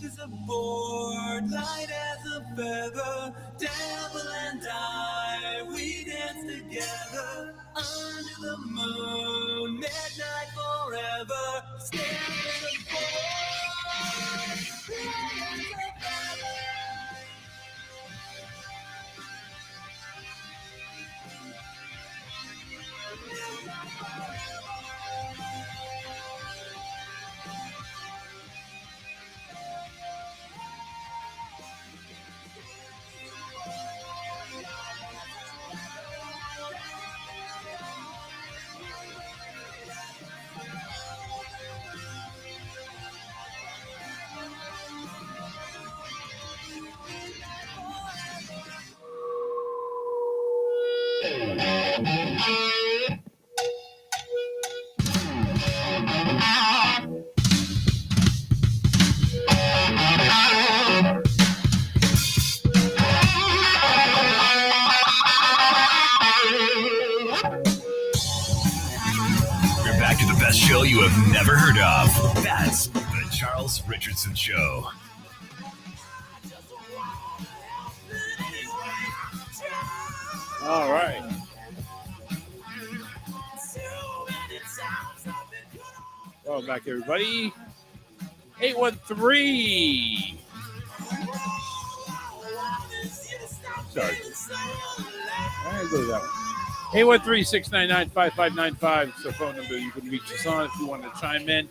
Is a board, light as a feather, devil and I, we dance together under the moon, midnight forever. Step is a board, light as a feather. Midnight forever. We're back to the best show you have never heard of. That's the Charles Richardson Show. All right. Welcome back, everybody. 813. Sorry. I go to that one. 813-699-5595. It's the phone number you can reach us on if you want to chime in.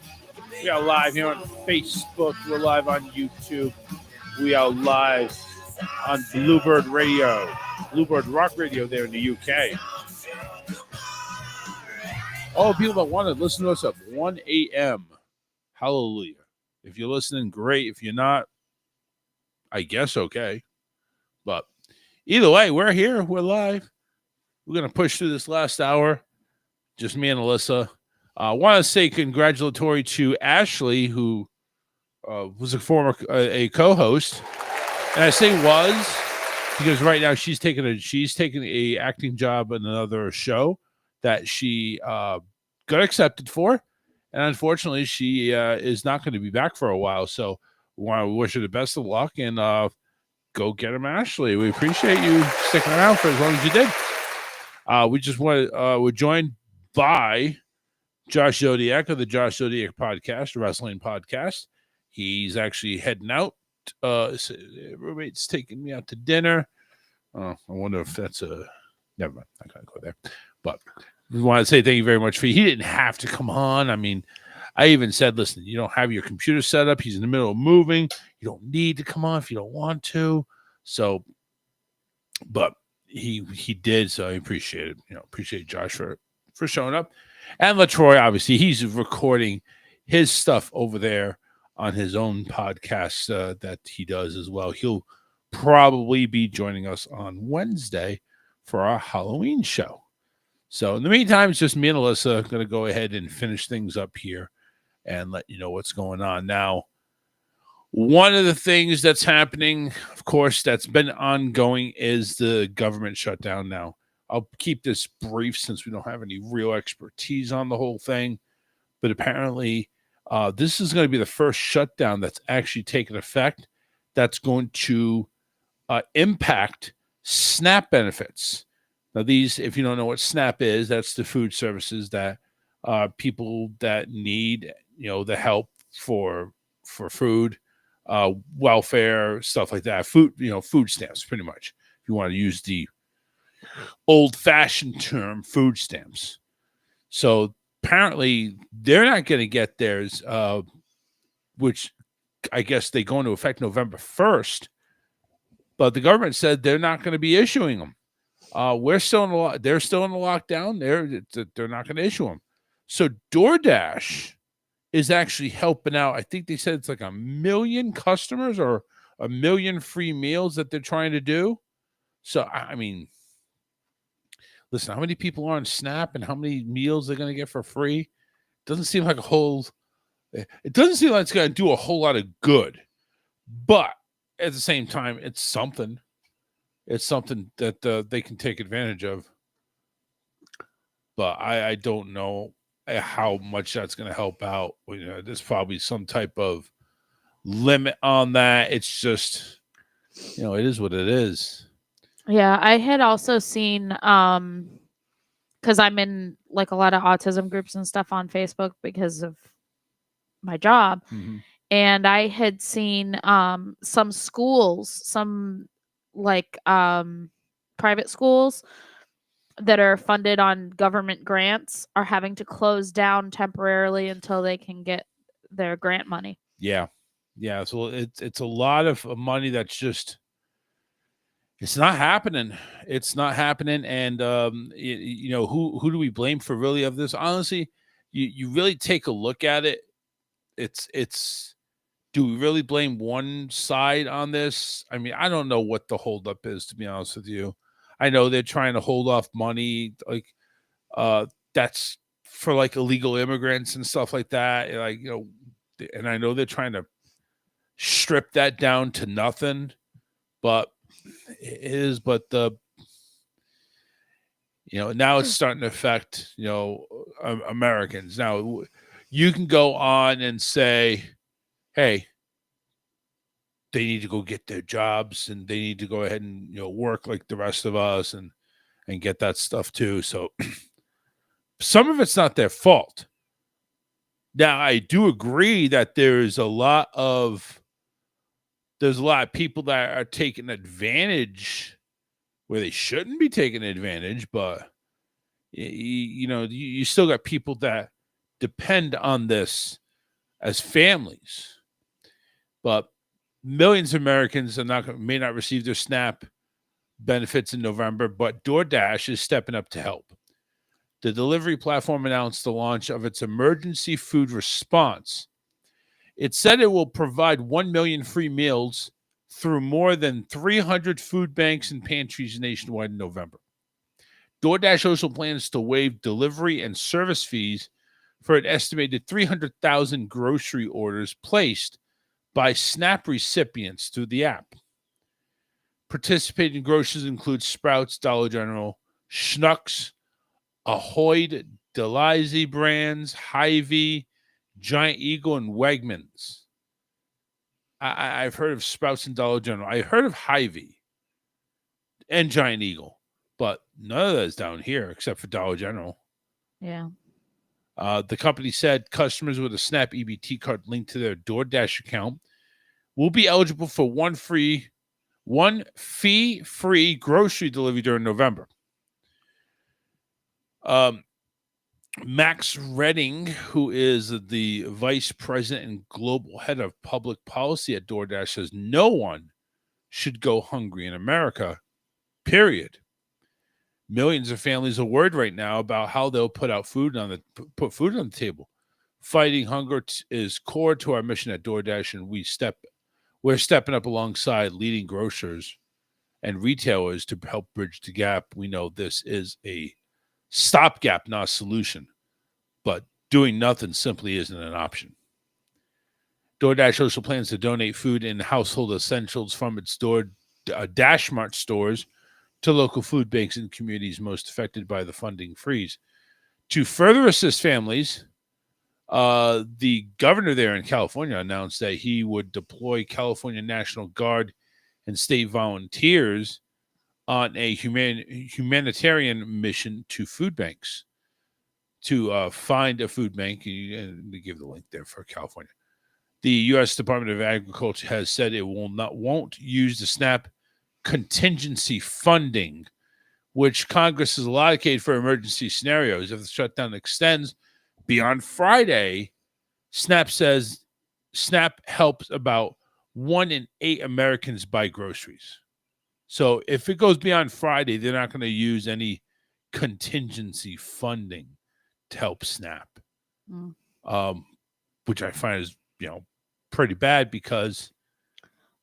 We are live here on Facebook. We're live on YouTube. We are live on Bluebird Radio, Bluebird Rock Radio there in the UK. All people that want to listen to us at 1 a.m. Hallelujah. If you're listening, great. If you're not, I guess okay. But either way, we're here. We're live. We're going to push through this last hour. Just me and Alyssa. I want to say congratulatory to Ashley, who was a former a co-host. And I say was because right now she's taking a acting job in another show that she got accepted for. And unfortunately, she is not going to be back for a while. So we want to wish her the best of luck and go get him, Ashley. We appreciate you sticking around for as long as you did. We just want we're joined by Josh Zodiac of the Josh Zodiac podcast, wrestling podcast. He's actually heading out. Roommate's taking me out to dinner. I wonder if that's a. Never mind. I'm not gonna go there. But we want to say thank you very much for. He didn't have to come on. I mean, I even said, listen, you don't have your computer set up. He's in the middle of moving. You don't need to come on if you don't want to. So, but he did. So I appreciate it. Appreciate Josh for showing up. And LaTroy, obviously, he's recording his stuff over there on his own podcast that he does as well. He'll probably be joining us on Wednesday for our Halloween show. So in the meantime, it's just me and Alyssa going to go ahead and finish things up here and let you know what's going on. Now, one of the things that's happening, of course, that's been ongoing is the government shutdown. Now, I'll keep this brief since we don't have any real expertise on the whole thing. But apparently, this is going to be the first shutdown that's actually taken effect that's going to impact SNAP benefits. Now, these, if you don't know what SNAP is, that's the food services that people that need, the help for food, welfare, stuff like that. Food stamps, pretty much. If you want to use the old-fashioned term, food stamps. So apparently, they're not going to get theirs, which I guess they go into effect November 1st. But the government said they're not going to be issuing them. They're still in the lockdown. They're not going to issue them. So DoorDash is actually helping out. I think they said it's like 1 million customers or 1 million free meals that they're trying to do. So, I mean, listen, how many people are on SNAP and how many meals they're going to get for free? Doesn't seem like it doesn't seem like it's going to do a whole lot of good. But at the same time, it's something. It's something that they can take advantage of. but I don't know how much that's going to help out. There's probably some type of limit on that. It's just, it is what it is. Yeah, I had also seen because I'm in like a lot of autism groups and stuff on Facebook because of my job. Mm-hmm. And I had seen some schools, some like private schools that are funded on government grants are having to close down temporarily until they can get their grant money. Yeah. So it's a lot of money that's just, it's not happening. It's not happening. And who do we blame for really of this? Honestly, you really take a look at it. It's do we really blame one side on this? I mean, I don't know what the holdup is, to be honest with you. I know they're trying to hold off money, like that's for like illegal immigrants and stuff like that. And I know they're trying to strip that down to nothing, but it is. But now it's starting to affect Americans. Now you can go on and say, hey, they need to go get their jobs and they need to go ahead and work like the rest of us and get that stuff too. So some of it's not their fault. Now I do agree that there's a lot of people that are taking advantage where they shouldn't be taking advantage, but you still got people that depend on this as families. But millions of Americans may not receive their SNAP benefits in November, but DoorDash is stepping up to help. The delivery platform announced the launch of its emergency food response. It said it will provide 1 million free meals through more than 300 food banks and pantries nationwide in November. DoorDash also plans to waive delivery and service fees for an estimated 300,000 grocery orders placed by SNAP recipients through the app. Participating grocers include Sprouts, Dollar General, Schnucks, Ahoy, Delizee Brands, Hy-Vee, Giant Eagle, and Wegmans. I've heard of Sprouts and Dollar General. I heard of Hy-Vee and Giant Eagle, but none of that is down here except for Dollar General. Yeah. The company said customers with a SNAP EBT card linked to their DoorDash account will be eligible for one fee-free grocery delivery during November. Max Redding, who is the vice president and global head of public policy at DoorDash, says no one should go hungry in America, period. Millions of families are worried right now about how they'll put food on the table. Fighting hunger is core to our mission at DoorDash, and we're stepping up alongside leading grocers and retailers to help bridge the gap. We know this is a stopgap, not a solution, but doing nothing simply isn't an option. DoorDash also plans to donate food and household essentials from its DashMart stores to local food banks in communities most affected by the funding freeze. To further assist families, the governor there in California announced that he would deploy California National Guard and state volunteers on a humanitarian mission to food banks to find a food bank. And they give the link there for California. The U.S. Department of Agriculture has said it won't use the SNAP contingency funding, which Congress has allocated for emergency scenarios. If the shutdown extends beyond Friday, SNAP says SNAP helps about 1 in 8 Americans buy groceries. So if it goes beyond Friday, they're not going to use any contingency funding to help SNAP, which I find is, pretty bad because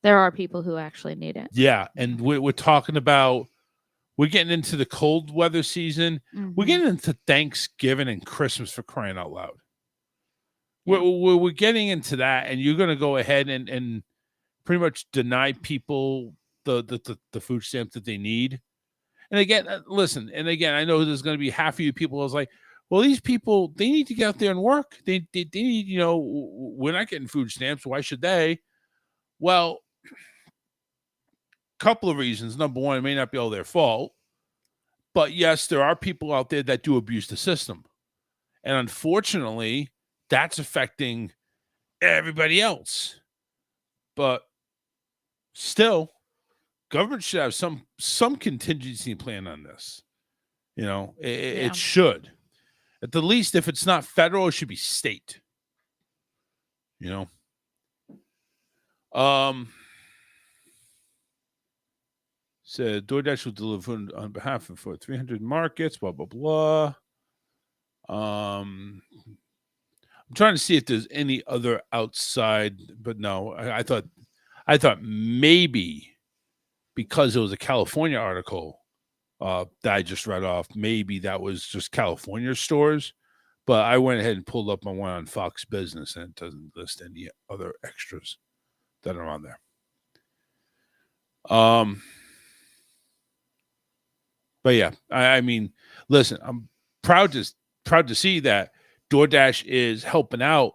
there are people who actually need it. Yeah, and we're talking about, we're getting into the cold weather season. Mm-hmm. We're getting into Thanksgiving and Christmas, for crying out loud. Yeah. We're getting into that, and you're going to go ahead and pretty much deny people the food stamp that they need. And again, listen, and again, I know there's going to be half of you people who's like, well, these people, they need to get out there and work. They need, you know, we're not getting food stamps. Why should they? Well, couple of reasons. Number one, it may not be all their fault. But yes, there are people out there that do abuse the system. And unfortunately, that's affecting everybody else. But still, government should have some contingency plan on this. You know, it should. At the least, if it's not federal, it should be state. You know? Said DoorDash will deliver on behalf of 300 markets, blah, blah, blah. I'm trying to see if there's any other outside, but no, I thought maybe because it was a California article that I just read off, maybe that was just California stores. But I went ahead and pulled up my one on Fox Business, and it doesn't list any other extras that are on there. But yeah, I mean, listen, I'm proud to see that DoorDash is helping out.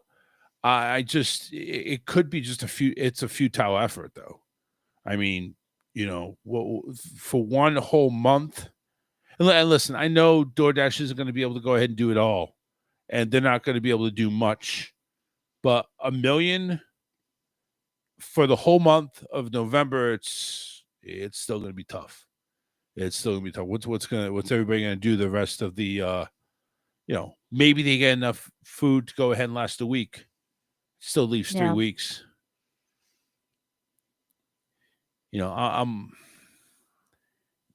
It could be just it's a futile effort though. I mean, you know, for one whole month. And listen, I know DoorDash isn't going to be able to go ahead and do it all, and they're not going to be able to do much, but $1 million for the whole month of November, it's still going to be tough. It's still gonna be tough. What's everybody gonna do the rest of the you know, maybe they get enough food to go ahead and last a week. Still leaves 3 weeks. You know, I'm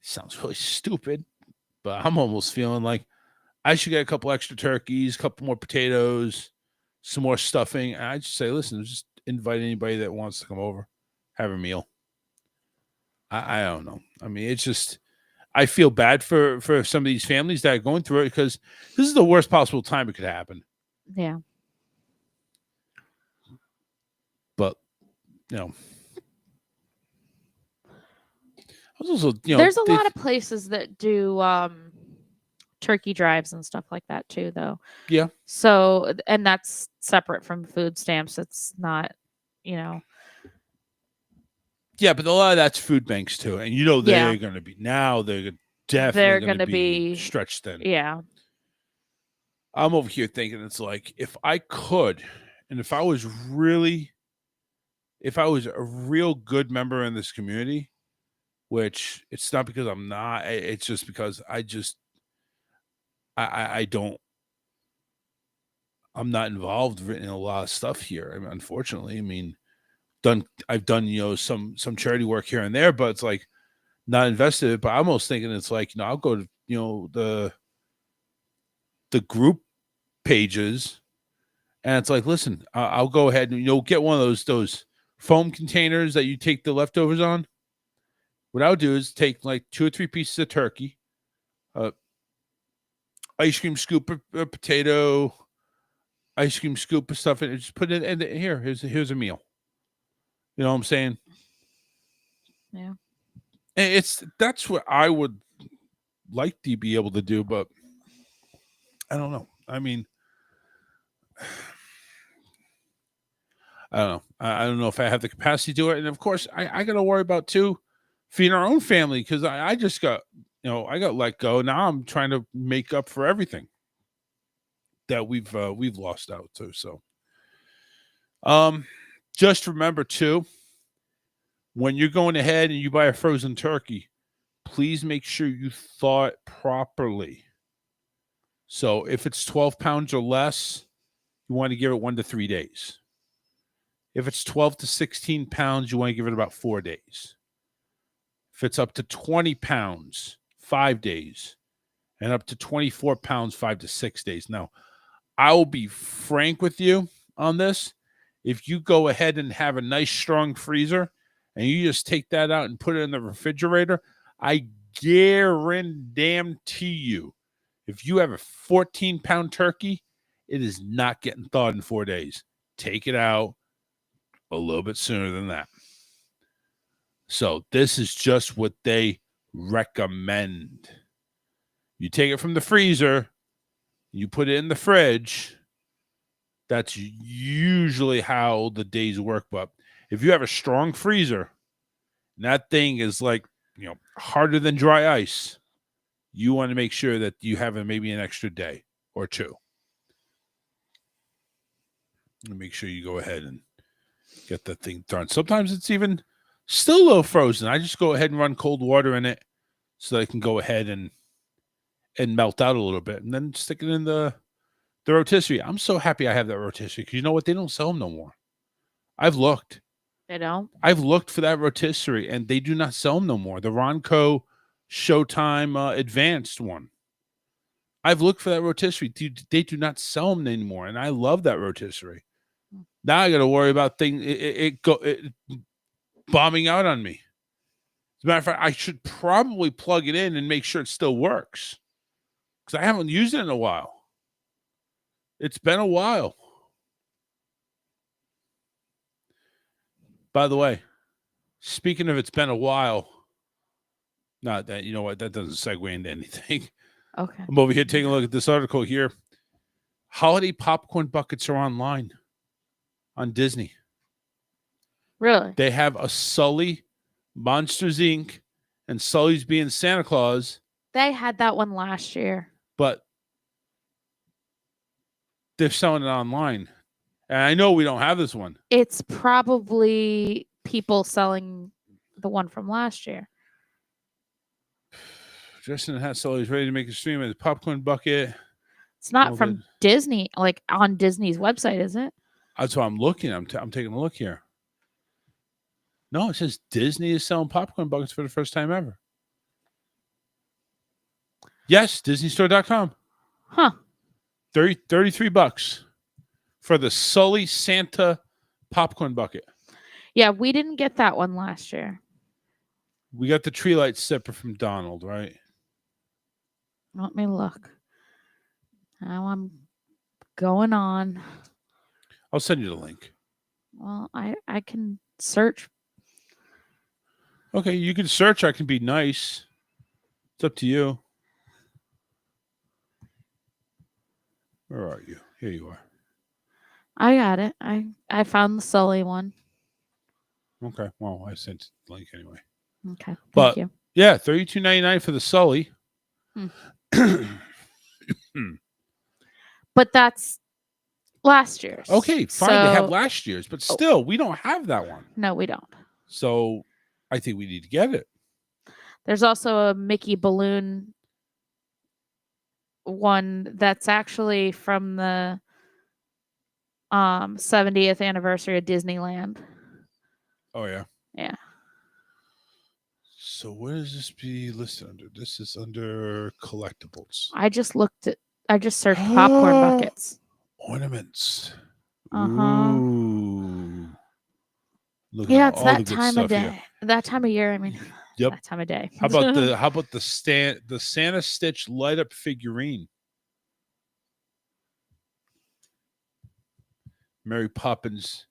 sounds really stupid, but I'm almost feeling like I should get a couple extra turkeys, a couple more potatoes, some more stuffing. And I just say, listen, just invite anybody that wants to come over, have a meal. I don't know. I mean, it's just I feel bad for some of these families that are going through it because this is the worst possible time it could happen. Yeah. But, you know. Also, you know, there's a lot of places that do turkey drives and stuff like that too, though. Yeah. So, and that's separate from food stamps. It's not, you know. Yeah, but a lot of that's food banks too, and you know they're going to be now. They're definitely going to be stretched thin. Yeah. I'm over here thinking it's like if I could, and if I was a real good member in this community, which it's not because I'm not. It's just because I don't. I'm not involved in a lot of stuff here. I mean, unfortunately, I mean. I've done, you know, some charity work here and there, but it's like not invested. But I'm almost thinking it's like, you know, I'll go to, you know, the group pages, and it's like, listen, I'll go ahead and, you know, get one of those foam containers that you take the leftovers on. What I'll do is take like 2 or 3 pieces of turkey, ice cream scoop of potato, ice cream scoop of stuff, and just put it in here. Here's a meal. You know what I'm saying? Yeah. And that's what I would like to be able to do, but I don't know. I mean, I don't know. I don't know if I have the capacity to do it. And of course, I got to worry about too feeding our own family because I just got, you know, I got let go. Now I'm trying to make up for everything that we've lost out to. So, just remember, too, when you're going ahead and you buy a frozen turkey, please make sure you thaw it properly. So if it's 12 pounds or less, you want to give it 1 to 3 days. If it's 12 to 16 pounds, you want to give it about 4 days. If it's up to 20 pounds, 5 days. And up to 24 pounds, 5 to 6 days. Now, I will be frank with you on this. If you go ahead and have a nice strong freezer and you just take that out and put it in the refrigerator, I guarantee you, if you have a 14-pound turkey, it is not getting thawed in 4 days. Take it out a little bit sooner than that. So this is just what they recommend. You take it from the freezer, you put it in the fridge. That's usually how the days work. But if you have a strong freezer, and that thing is like, harder than dry ice, you want to make sure that you have maybe an extra day or two. And make sure you go ahead and get that thing done. Sometimes it's even still a little frozen. I just go ahead and run cold water in it so that I can go ahead and melt out a little bit, and then stick it in the rotisserie. I'm so happy I have that rotisserie because you know what? They don't sell them no more. I've looked. They don't? I've looked for that rotisserie, and they do not sell them no more. The Ronco Showtime Advanced one. I've looked for that rotisserie. They do not sell them anymore, and I love that rotisserie. Now I got to worry about things it bombing out on me. As a matter of fact, I should probably plug it in and make sure it still works because I haven't used it in a while. It's been a while. By the way, speaking of it's been a while, not that, you know what, that doesn't segue into anything. Okay. I'm over here taking a look at this article here. Holiday popcorn buckets are online on Disney. Really? They have a Sully, Monsters Inc., and Sully's being Santa Claus, They had that one last year. but they're selling it online. And I know we don't have this one. It's probably people selling the one from last year. Justin has Sully's ready to make a stream as a popcorn bucket. It's not Well, from good. Disney, like on Disney's website, is it? That's what I'm looking. I'm taking a look here. No, it says Disney is selling popcorn buckets for the first time ever. Yes, DisneyStore.com. Huh. $33 for the Sully Santa popcorn bucket. Yeah, we didn't get that one last year. We got the tree light separate from Donald, right? Let me look. Now I'm going on. I'll send you the link. Well, I can search. Okay, you can search. I can be nice. It's up to you. Where are you? Here you are. I got it. I found the Sully one. Okay. Well, I sent the link anyway. Okay. Thank But- you. Yeah, $32.99 for the Sully. But that's last year's. Okay, fine. They have So- last year's, but still, we don't have that one. No, we don't. So I think we need to get it. There's also a Mickey balloon one that's actually from the 70th anniversary of Disneyland. Oh, yeah. Yeah. So where does this be listed under? This is under collectibles. I just searched popcorn buckets. Ornaments. Uh-huh. Ooh. Look Yeah, at it's all the that good time of stuff day. here. That time of year, I mean. Yep. That time of day. How about the Santa Stitch light up figurine? Mary Poppins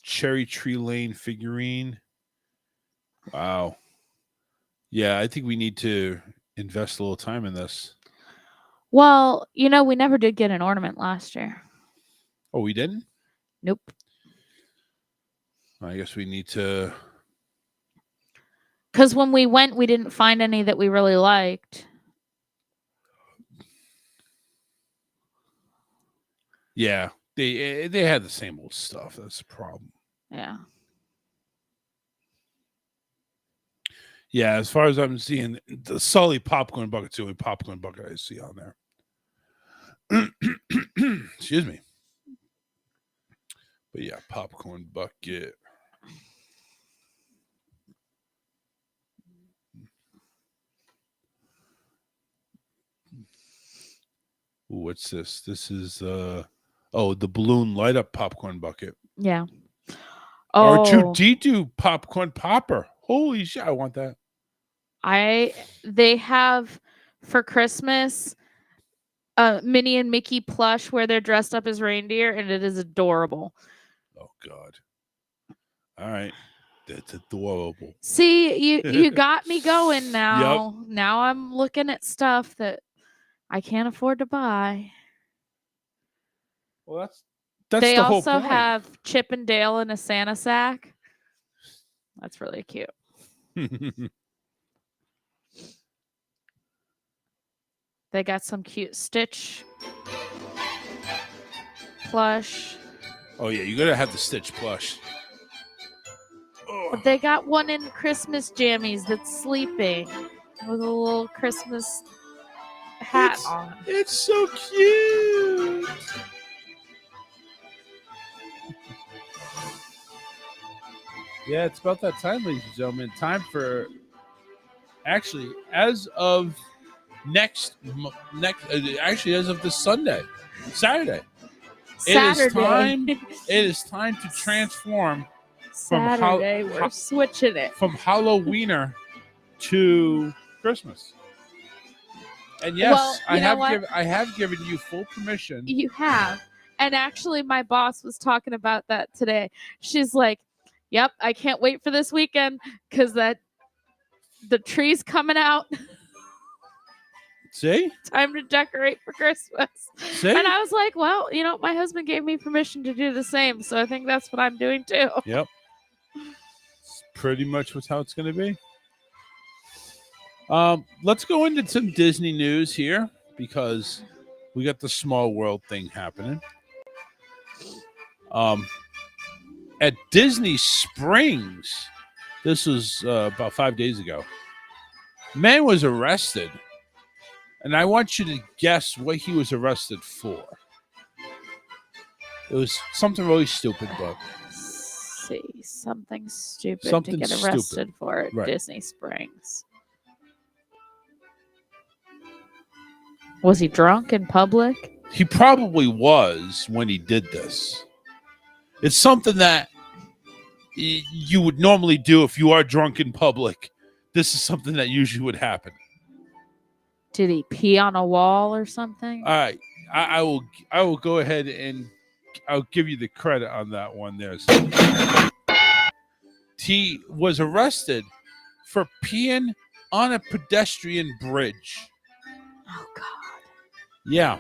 Cherry Tree Lane figurine. Wow. Yeah, I think we need to invest a little time in this. Well, we never did get an ornament last year. Oh, we didn't? Nope. I guess we need to. Because when we went, we didn't find any that we really liked. Yeah, they had the same old stuff. That's the problem. Yeah. Yeah, as far as I'm seeing, the Sully popcorn bucket's the only popcorn bucket I see on there. Excuse me. But yeah, popcorn bucket. Ooh, what's this? This is the balloon light up popcorn bucket. Yeah. Oh, R2D2 popcorn popper. Holy shit, I want that. they have for Christmas Minnie and Mickey plush where they're dressed up as reindeer, and it is adorable. Oh God. All right. That's adorable. See, you got me going now. Now I'm looking at stuff that I can't afford to buy. Well, that's They the whole also point. have Chip and Dale in a Santa sack. That's really cute. They got some cute Stitch plush. Oh yeah, you gotta have the Stitch plush. But they got one in Christmas jammies that's sleeping with a little Christmas hat on. It's so cute. Yeah, it's about that time, ladies and gentlemen. Time for actually, as of actually as of this Saturday. Saturday. It is time to transform Saturday. We're switching it. from Halloweener to Christmas. And yes, Well, I have given you full permission. You have. And actually, my boss was talking about that today. She's like, yep, I can't wait for this weekend because the tree's coming out. See? Time to decorate for Christmas. See? And I was like, well, my husband gave me permission to do the same. So I think that's what I'm doing too. Yep. It's pretty much how it's going to be. Let's go into some Disney news here because we got the Small World thing happening. At Disney Springs, this was about 5 days ago, man was arrested. And I want you to guess what he was arrested for. It was something really stupid, but See, something stupid Something to get arrested stupid. for at Right. Disney Springs. Was he drunk in public? he probably was when he did this. It's something that you would normally do if you are drunk in public. This is something that usually would happen. Did he pee on a wall or something? All right, I will go ahead and I'll give you the credit on that one there. So, he was arrested for peeing on a pedestrian bridge. Oh God! Yeah.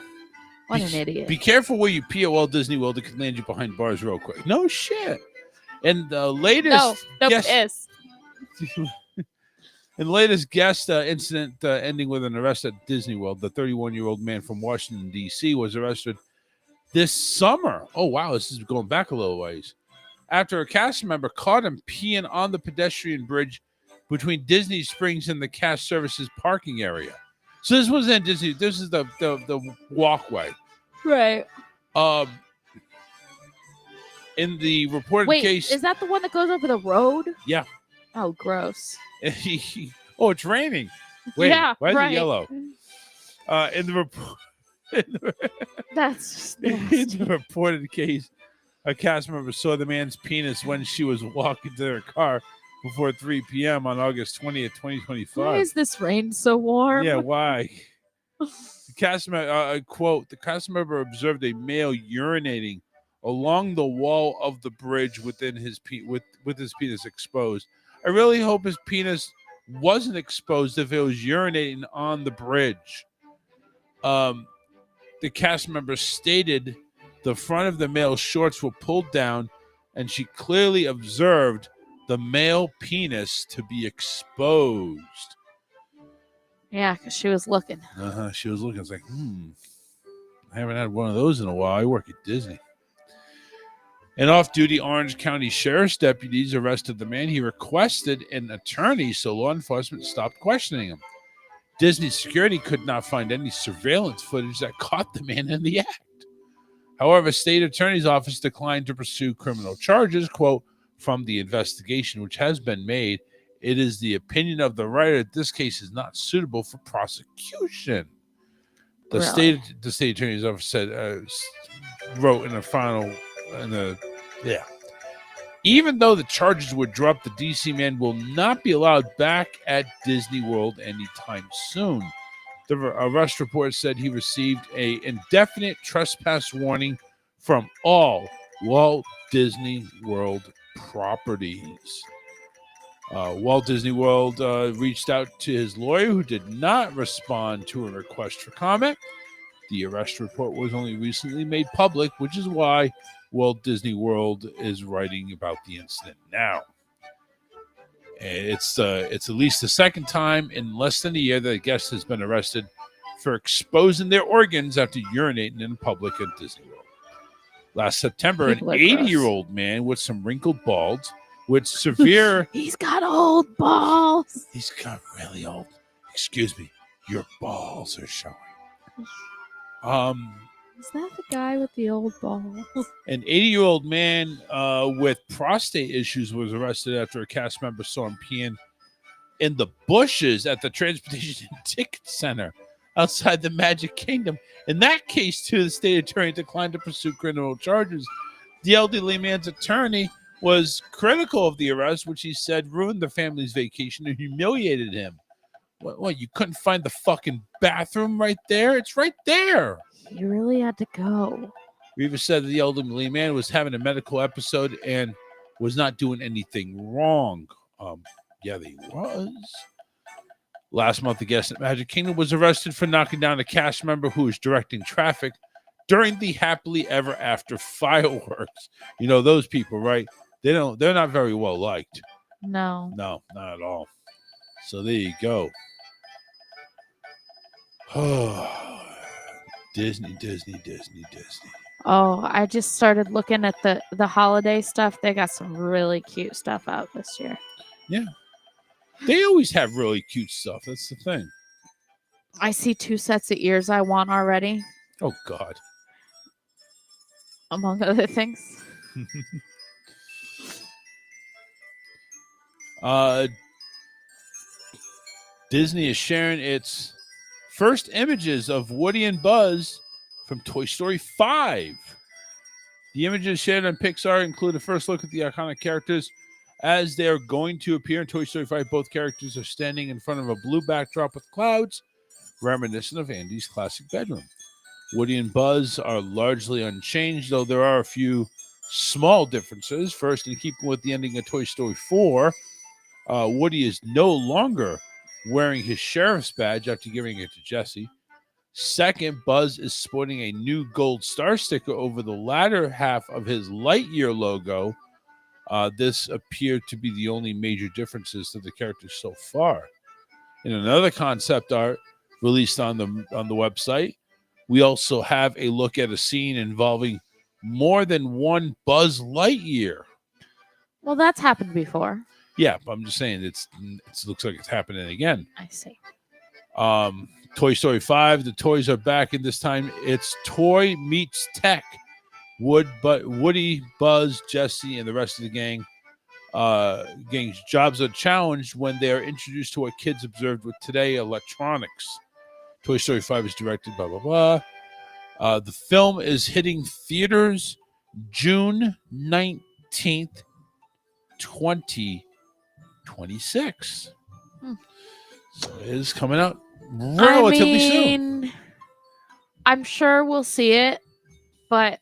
What an idiot! Be careful where you pee at Walt Disney World. It could land you behind bars real quick. No shit. And the latest piss. And the latest guest incident ending with an arrest at Disney World, the 31-year-old man from Washington, D.C. was arrested this summer. Oh, wow. This is going back a little ways. After a cast member caught him peeing on the pedestrian bridge between Disney Springs and the cast services parking area. So this wasn't Disney. This is the walkway. Right. In the reported Wait, case. is that the one that goes over the road? Yeah. Oh, gross. Oh, it's raining. Wait, Yeah, why is right. it yellow? In the report. That's just In nasty. the reported case, a cast member saw the man's penis when she was walking to her car before 3 p.m. on August 20th, 2025. Why is this rain so warm? Yeah, why? The cast member, quote, the cast member observed a male urinating along the wall of the bridge within his with his penis exposed. I really hope his penis wasn't exposed if it was urinating on the bridge. The cast member stated the front of the male's shorts were pulled down, and she clearly observed the male penis to be exposed. Yeah, because she was looking. She was looking. It's like, I haven't had one of those in a while. I work at Disney. An off-duty Orange County Sheriff's deputies arrested the man. He requested an attorney, so law enforcement stopped questioning him. Disney security could not find any surveillance footage that caught the man in the act. However, state attorney's office declined to pursue criminal charges. Quote, from the investigation which has been made, it is the opinion of the writer that this case is not suitable for prosecution. The Really? state attorney's office said, wrote in a final, Even though the charges were dropped, the DC man will not be allowed back at Disney World anytime soon. The arrest report said he received an indefinite trespass warning from all Walt Disney World properties. Walt Disney World reached out to his lawyer, who did not respond to a request for comment. The arrest report was only recently made public, which is why Walt Disney World is writing about the incident now. It's at least the second time in less than a year that a guest has been arrested for exposing their organs after urinating in public at Disney World. Last September, People an are gross. 80-year-old man with some wrinkled balls with severe... He's got old balls. He's got really old. Excuse me, your balls are showing. Is that the guy with the old balls? An 80-year-old man with prostate issues was arrested after a cast member saw him peeing in the bushes at the Transportation and Ticket Center outside the Magic Kingdom. In that case, too, the state attorney declined to pursue criminal charges. The elderly man's attorney was critical of the arrest, which he said ruined the family's vacation and humiliated him. What, you couldn't find the fucking bathroom right there? It's right there. You really had to go. Reva said that the elderly man was having a medical episode and was not doing anything wrong. Yeah, he was. Last month, the guest at Magic Kingdom was arrested for knocking down a cast member who was directing traffic during the happily ever after fireworks. You know those people, right? They're not very well liked. No. No, not at all. So there you go. Oh, Disney. Oh, I just started looking at the holiday stuff. They got some really cute stuff out this year. Yeah. They always have really cute stuff. That's the thing. I see 2 sets of ears I want already, Oh, God. among other things. Disney is sharing its first images of Woody and Buzz from Toy Story 5. The images shared on Pixar include a first look at the iconic characters as they are going to appear in Toy Story 5. Both characters are standing in front of a blue backdrop with clouds, reminiscent of Andy's classic bedroom. Woody and Buzz are largely unchanged, though there are a few small differences. First, in keeping with the ending of Toy Story 4, Woody is no longer wearing his sheriff's badge after giving it to Jesse. Second, Buzz is sporting a new gold star sticker over the latter half of his Lightyear logo. This appeared to be the only major differences to the characters so far. In another concept art released on the website, we also have a look at a scene involving more than one Buzz Lightyear. Well, that's happened before. Yeah, but I'm just saying it looks like it's happening again. I see. Toy Story 5, the toys are back, and this time it's toy meets tech. Woody, Buzz, Jesse, and the rest of the gang's jobs are challenged when they are introduced to what kids observed with today electronics. Toy Story 5 is directed, blah, blah, blah. The film is hitting theaters June 19th, 2026. So it is coming out relatively soon. I'm sure we'll see it, but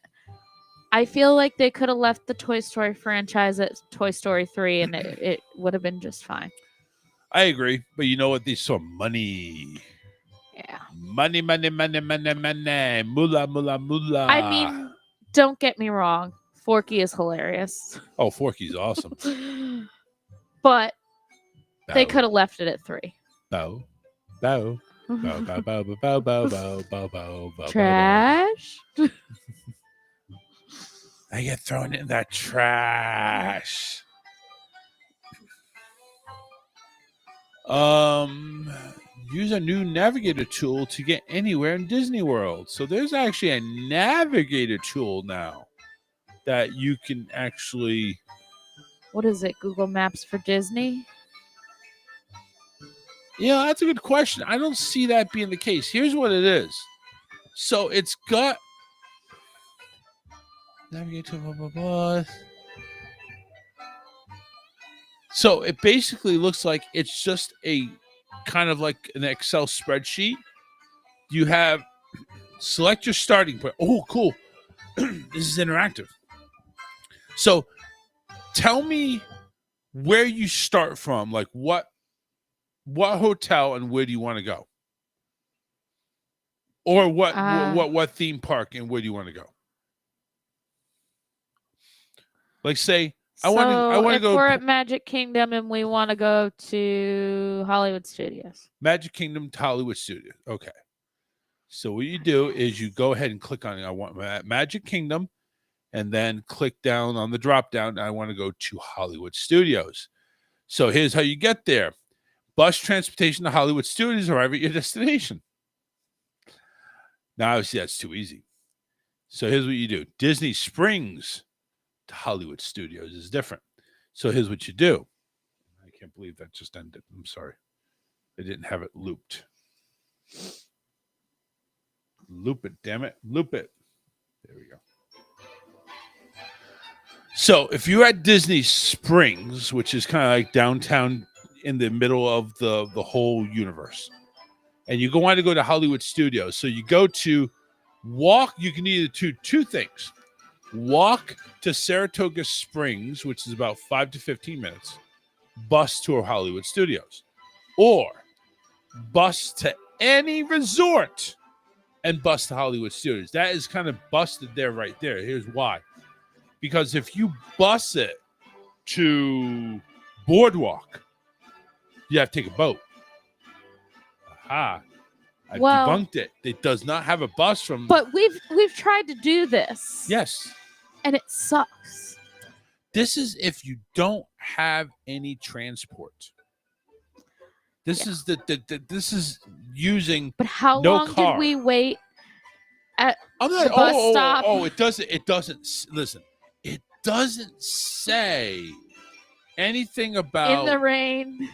I feel like they could have left the Toy Story franchise at Toy Story 3 and it would have been just fine. I agree, but you know what? They saw money. Yeah. Money. Moolah. I mean, don't get me wrong. Forky is hilarious. Oh, Forky's awesome. But they could have left it at 3. Bow. Trash. I get thrown in that trash. Use a new navigator tool to get anywhere in Disney World. So there's actually a navigator tool now that you can actually... What is it? Google Maps for Disney? Yeah, that's a good question. I don't see that being the case. Here's what it is. So it's got... Navigate to blah, blah, blah. So it basically looks like it's just a kind of like an Excel spreadsheet. You have select your starting point. Oh, cool. This is interactive. So tell me where you start from, like what hotel and where do you want to go? Or what theme park and where do you want to go? Like say I want to go. If we're at Magic Kingdom and we want to go to Hollywood Studios. Magic Kingdom to Hollywood Studios. Okay. So what you do is you go ahead and click on I want Magic Kingdom, and then click down on the drop down. I want to go to Hollywood Studios. So here's how you get there. Bus transportation to Hollywood Studios, arrive at your destination. Now, obviously, that's too easy. So here's what you do. Disney Springs to Hollywood Studios is different. So here's what you do. I can't believe that just ended. I'm sorry. I didn't have it looped. Loop it, damn it. Loop it. There we go. So if you're at Disney Springs, which is kind of like downtown in the middle of the whole universe, and you want to go to Hollywood Studios, so you go to walk, you can either do two things. Walk to Saratoga Springs, which is about 5 to 15 minutes, bus to Hollywood Studios, or bus to any resort and bus to Hollywood Studios. That is kind of busted there right there. Here's why. Because if you bus it to Boardwalk, you have to take a boat. Aha. I've debunked it. It does not have a bus from... But we've tried to do this. Yes. And it sucks. This is if you don't have any transport. This is this is using But how no long car. did we wait at I'm not, the bus stop? it doesn't listen. It doesn't say anything about in the rain.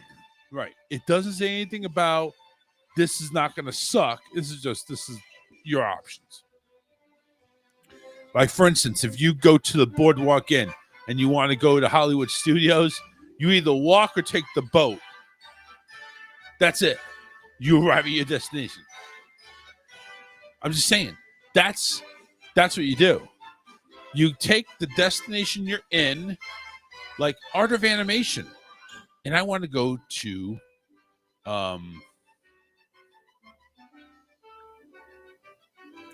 Right. It doesn't say anything about this is not going to suck. This is your options. Like, for instance, if you go to the Boardwalk Inn and you want to go to Hollywood Studios, you either walk or take the boat. That's it. You arrive at your destination. I'm just saying, that's what you do. You take the destination you're in, like Art of Animation, and I want to go to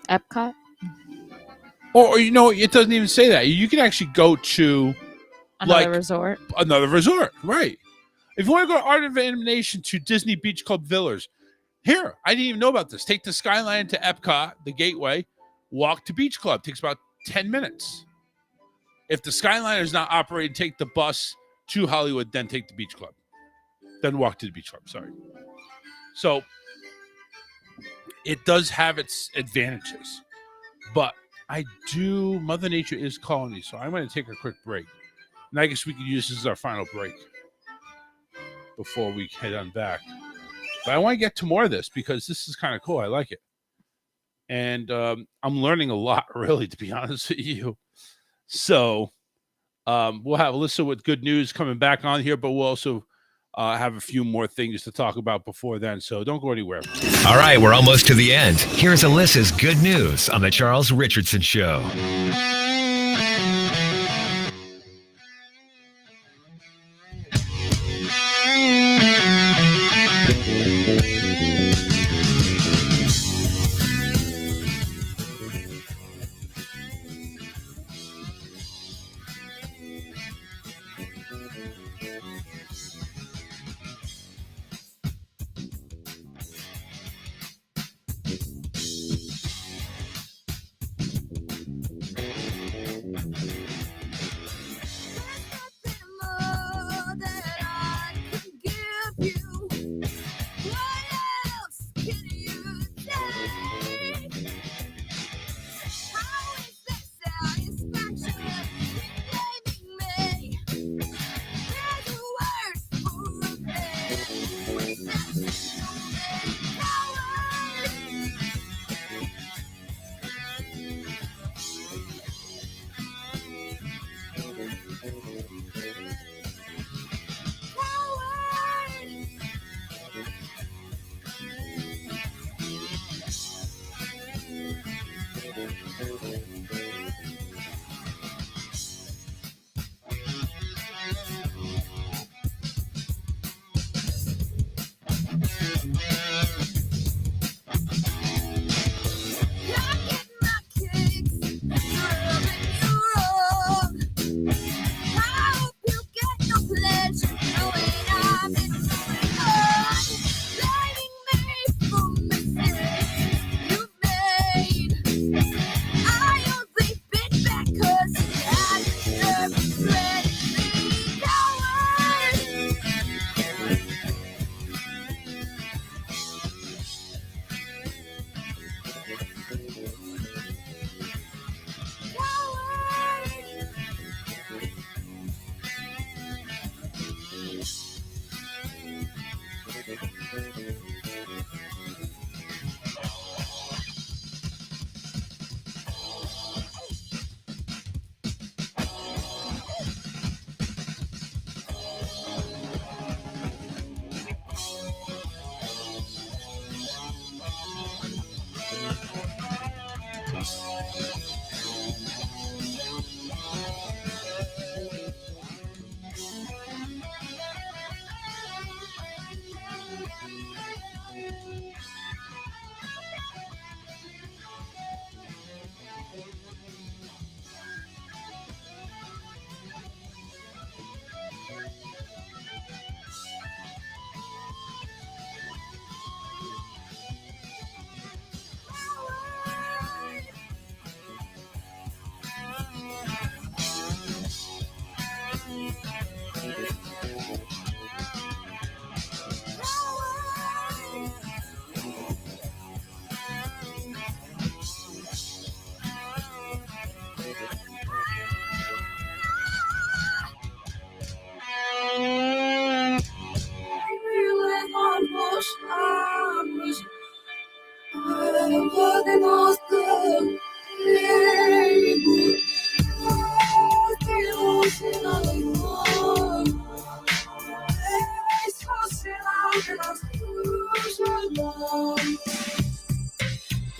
Epcot? or it doesn't even say that. You can actually go to Another resort. Another resort, right. If you want to go to Art of Animation to Disney Beach Club Villas, here, I didn't even know about this. Take the Skyline to Epcot, the Gateway, walk to Beach Club. Takes about 10 minutes. If the Skyline is not operating, take the bus to Hollywood, then take the Beach Club. Then walk to the Beach Club, sorry. So, it does have its advantages. But Mother Nature is calling me, so I'm going to take a quick break. And I guess we can use this as our final break before we head on back. But I want to get to more of this because this is kind of cool. I like it. And I'm learning a lot, really, to be honest with you. So we'll have Alyssa with good news coming back on here, but we'll also have a few more things to talk about before then. So don't go anywhere. All right, we're almost to the end. Here's Alyssa's good news on The Charles Richardson Show.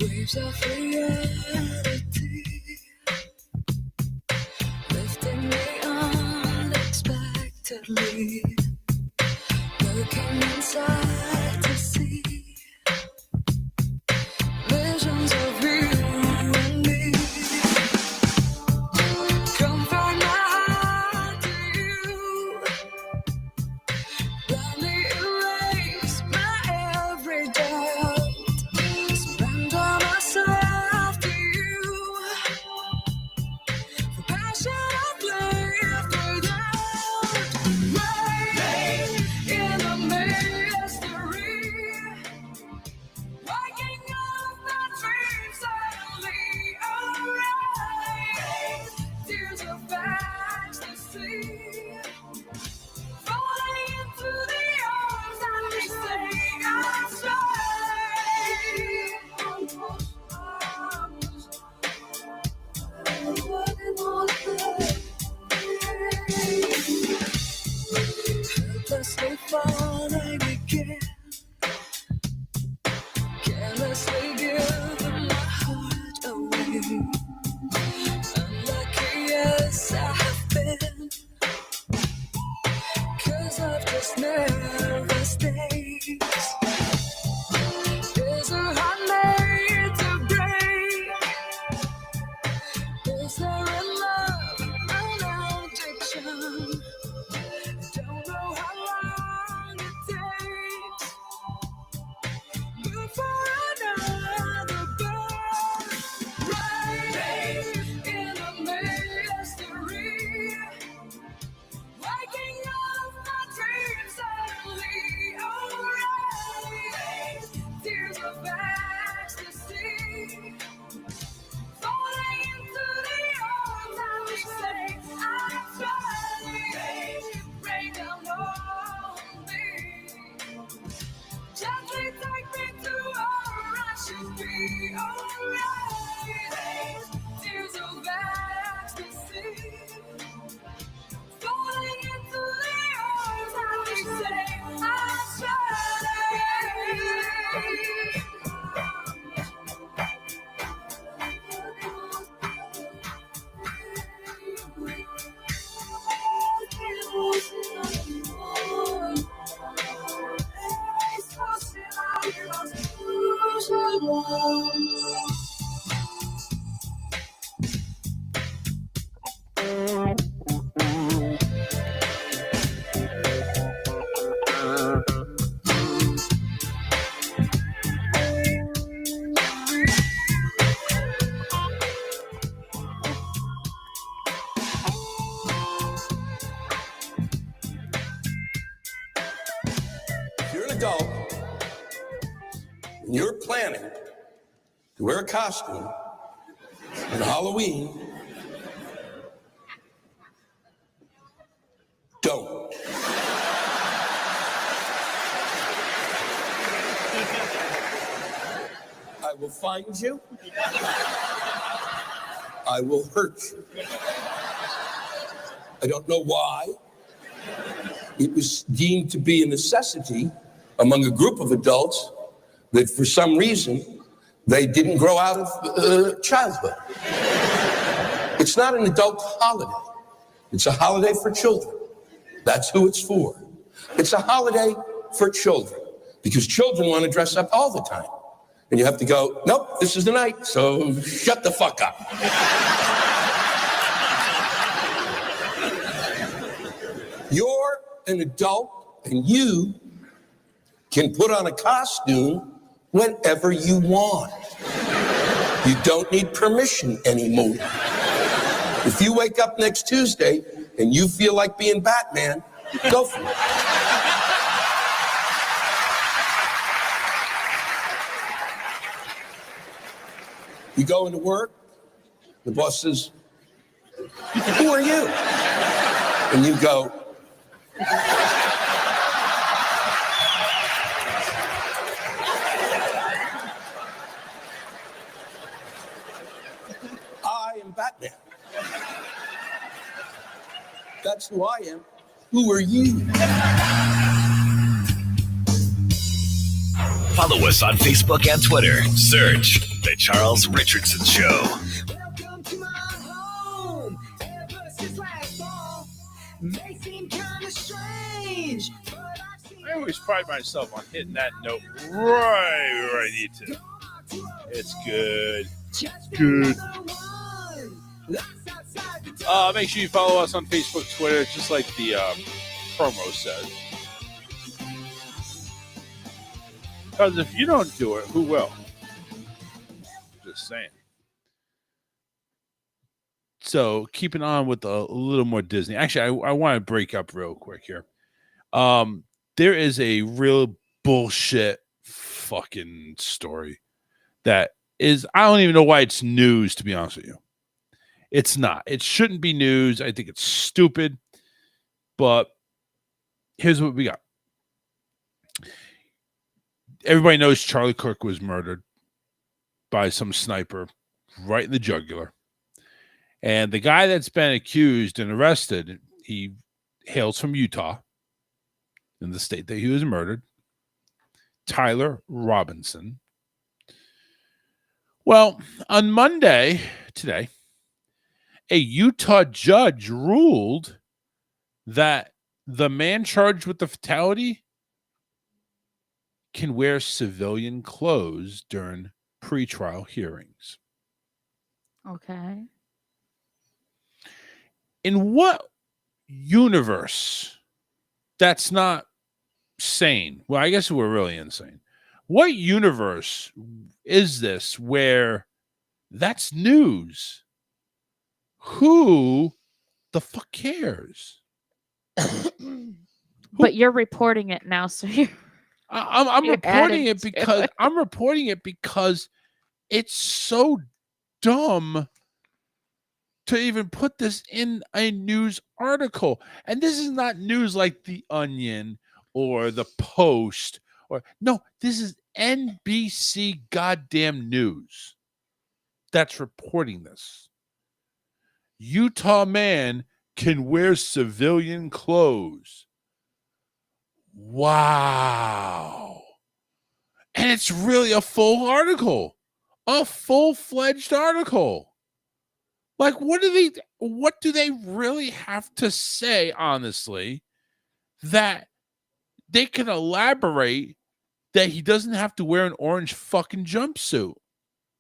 Waves of reality lifting me unexpectedly, looking inside to see visions of you and me. Comfort my heart to you, let me erase my every doubt. Surrender myself to you. The passion I've lived without. Rain in the mystery. Waking up my dreams suddenly alright. Tears of ecstasy. Falling into the arms that we say I'm helplessly falling again, carelessly giving my heart away. Unlucky as I have been, 'cause I've just never stayed. Is a heart made to break? Is there in love an addiction? Don't know how long it takes before another burn. Rain in the mystery. Waking up my dreams suddenly alright. Tears of ecstasy. Falling into the arms that we say I'm trying. Rain down on me. Gently take me to where I should be alright. Tears of ecstasy. Falling into the arms that we say I'm If you're an adult and you're planning to wear a costume on Halloween, don't. I will find you. I will hurt you. I don't know why. It was deemed to be a necessity among a group of adults that for some reason They didn't grow out of childhood. It's not an adult holiday. It's a holiday for children. That's who it's for. It's a holiday for children because children want to dress up all the time. And you have to go, nope, this is the night, so shut the fuck up. You're an adult and you can put on a costume whenever you want. You don't need permission anymore. If you wake up next Tuesday and you feel like being Batman, go for it. You go into work, the boss says, who are you? And you go, I am Batman. That's who I am. Who are you? Follow us on Facebook and Twitter. Search The Charles Richardson Show. Welcome to my home. Ever since last fall, may seem kind of strange, but I've seen I always pride myself on hitting that note right where I need to. It's good. Good. Make sure you follow us on Facebook, Twitter, just like the promo says. Because if you don't do it, who will? Just saying. So, keeping on with a little more Disney. Actually, I want to break up real quick here. There is a real bullshit fucking story that is, I don't even know why it's news, to be honest with you. It's not. It shouldn't be news. I think it's stupid. But here's what we got. Everybody knows Charlie Kirk was murdered by some sniper right in the jugular. And the guy that's been accused and arrested, he hails from Utah, in the state that he was murdered. Tyler Robinson. Well, on Monday, today, a Utah judge ruled that the man charged with the fatality can wear civilian clothes during pretrial hearings. Okay. In what universe that's not sane? Well, I guess we're really insane. What universe is this where that's news? Who the fuck cares? But you're reporting it now, so you're I'm You're reporting adding it to because it. I'm reporting it because it's so dumb to even put this in a news article. And this is not news like The Onion or The Post or no, this is NBC goddamn news that's reporting this. Utah man can wear civilian clothes. Wow. And it's really a full article. A full-fledged article. Like, what do they really have to say, honestly, that they can elaborate that he doesn't have to wear an orange fucking jumpsuit?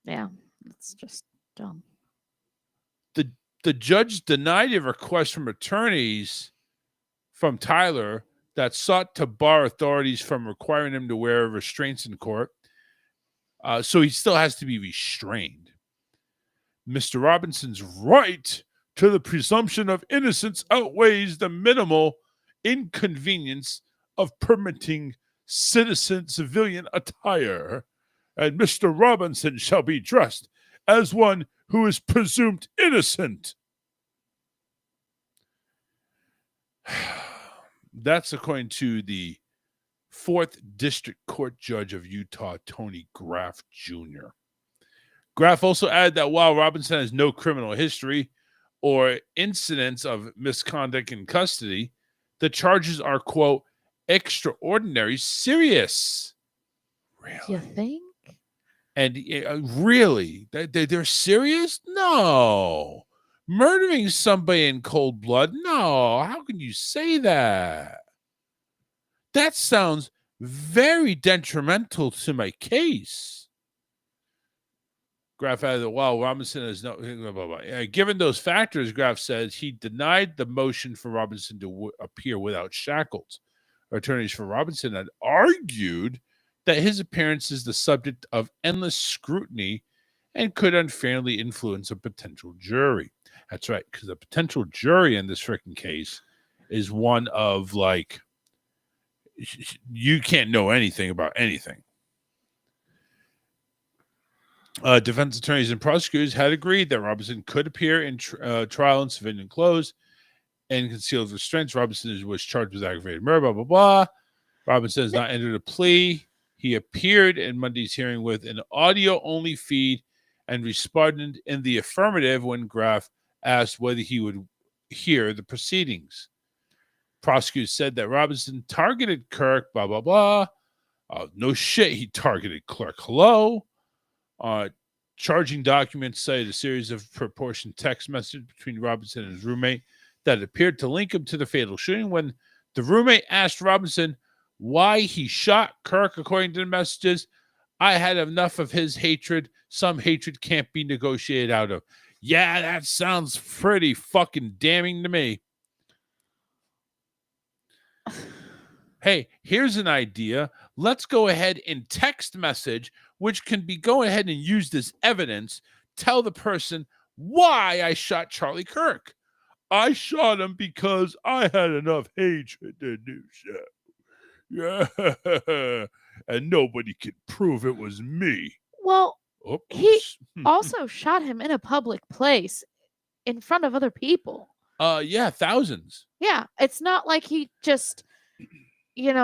yeah, it's just dumb. The judge denied a request from attorneys from Tyler that sought to bar authorities from requiring him to wear restraints in court. So he still has to be restrained. Mr. Robinson's right to the presumption of innocence outweighs the minimal inconvenience of permitting civilian attire, and Mr. Robinson shall be dressed as one who is presumed innocent. That's according to the 4th District Court Judge of Utah, Tony Graff Jr. Graff also added that while Robinson has no criminal history or incidents of misconduct in custody, the charges are, quote, extraordinary serious. Really? You think? And really, they're serious? No. Murdering somebody in cold blood? No. How can you say that? That sounds very detrimental to my case. Graf added, while Robinson has no... Blah, blah, blah. Given those factors, Graf says he denied the motion for Robinson to appear without shackles. Attorneys for Robinson had argued that his appearance is the subject of endless scrutiny and could unfairly influence a potential jury. That's right, because a potential jury in this freaking case is one of, like, you can't know anything about anything. Defense attorneys and prosecutors had agreed that Robinson could appear in trial in civilian clothes and concealed restraints. Robinson was charged with aggravated murder, blah, blah, blah. Robinson has not entered a plea. He appeared in Monday's hearing with an audio-only feed and responded in the affirmative when Graf asked whether he would hear the proceedings. Prosecutors said that Robinson targeted Kirk, blah, blah, blah. No shit, he targeted Clark. Hello? Charging documents cited a series of proportioned text messages between Robinson and his roommate that appeared to link him to the fatal shooting. When the roommate asked Robinson why he shot Kirk, according to the messages, I had enough of his hatred. Some hatred can't be negotiated out of. Yeah, that sounds pretty fucking damning to me. Hey, here's an idea. Let's go ahead and text message, which can be go ahead and used as evidence. Tell the person why I shot Charlie Kirk. I shot him because I had enough hatred to do so. Yeah. And nobody could prove it was me. Well, Oops. he also shot him in a public place in front of other people. Yeah, thousands. Yeah, it's not like he just, took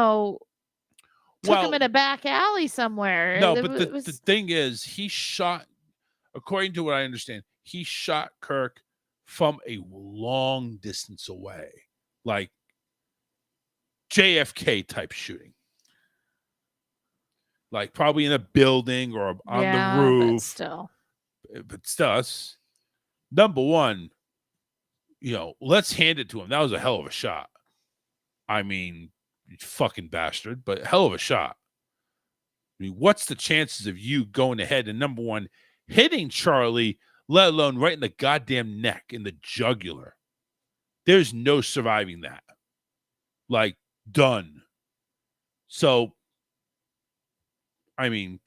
him in a back alley somewhere. No, but the thing is, he shot, according to what I understand, he shot Kirk from a long distance away, like JFK type shooting, like probably in a building or on the roof. But still, number one. Let's hand it to him. That was a hell of a shot. I mean, you fucking bastard, but hell of a shot. I mean, what's the chances of you going ahead and, number one, hitting Charlie, let alone right in the goddamn neck, in the jugular? There's no surviving that. Like, done. So, I mean,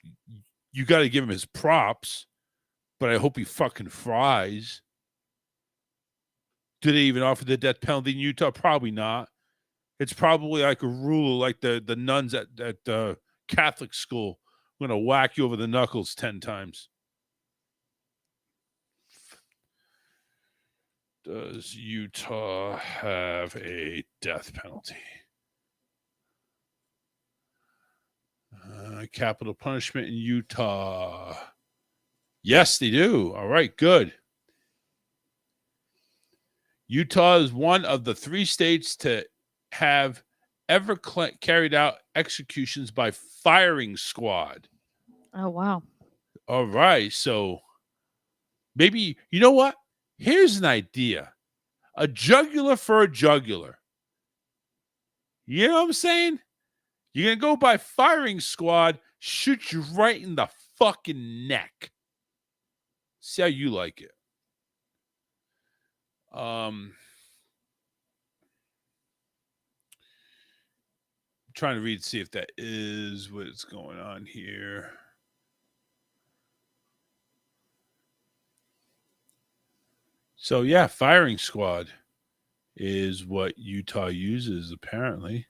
you got to give him his props, but I hope he fucking fries. Do they even offer the death penalty in Utah? Probably not. It's probably like a rule, like the nuns at Catholic school. I'm going to whack you over the knuckles 10 times. Does Utah have a death penalty? Capital punishment in Utah. Yes, they do. All right, good. Utah is one of the 3 states to have ever carried out executions by firing squad. Oh, wow. All right. So maybe, you know what? Here's an idea. A jugular for a jugular. You know what I'm saying? You're going to go by firing squad, shoot you right in the fucking neck. See how you like it. Trying to read, see if that is what's going on here. So yeah, firing squad is what Utah uses apparently.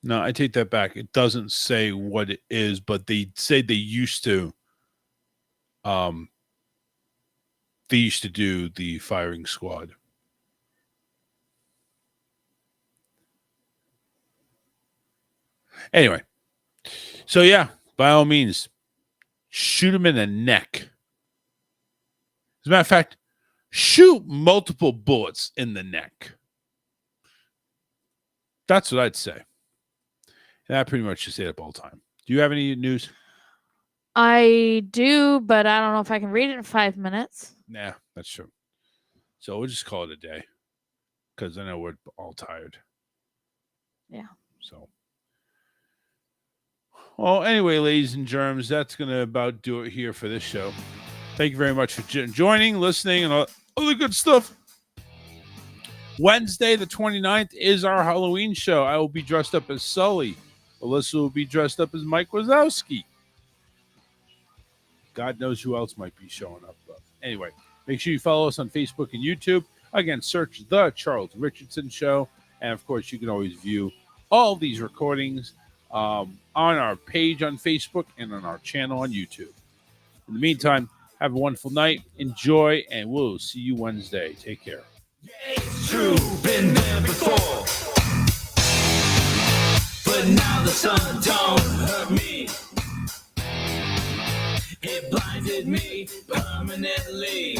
No, I take that back. It doesn't say what it is, but they say they used to. They used to do the firing squad. Anyway, so yeah, by all means, shoot him in the neck. As a matter of fact, shoot multiple bullets in the neck. That's what I'd say. And I pretty much just say it all the time. Do you have any news? I do, but I don't know if I can read it in 5 minutes. Nah, that's true. So we'll just call it a day because I know we're all tired. Yeah. So, well, anyway, ladies and germs, that's going to about do it here for this show. Thank you very much for joining, listening, and all the good stuff. Wednesday, the 29th, is our Halloween show. I will be dressed up as Sully. Alyssa will be dressed up as Mike Wazowski. God knows who else might be showing up. But anyway, make sure you follow us on Facebook and YouTube. Again, search The Charles Richardson Show. And, of course, you can always view all these recordings on our page on Facebook and on our channel on YouTube. In the meantime, have a wonderful night. Enjoy, and we'll see you Wednesday. Take care. It's true, been there before. But now the sun don't hurt me. It blinded me permanently.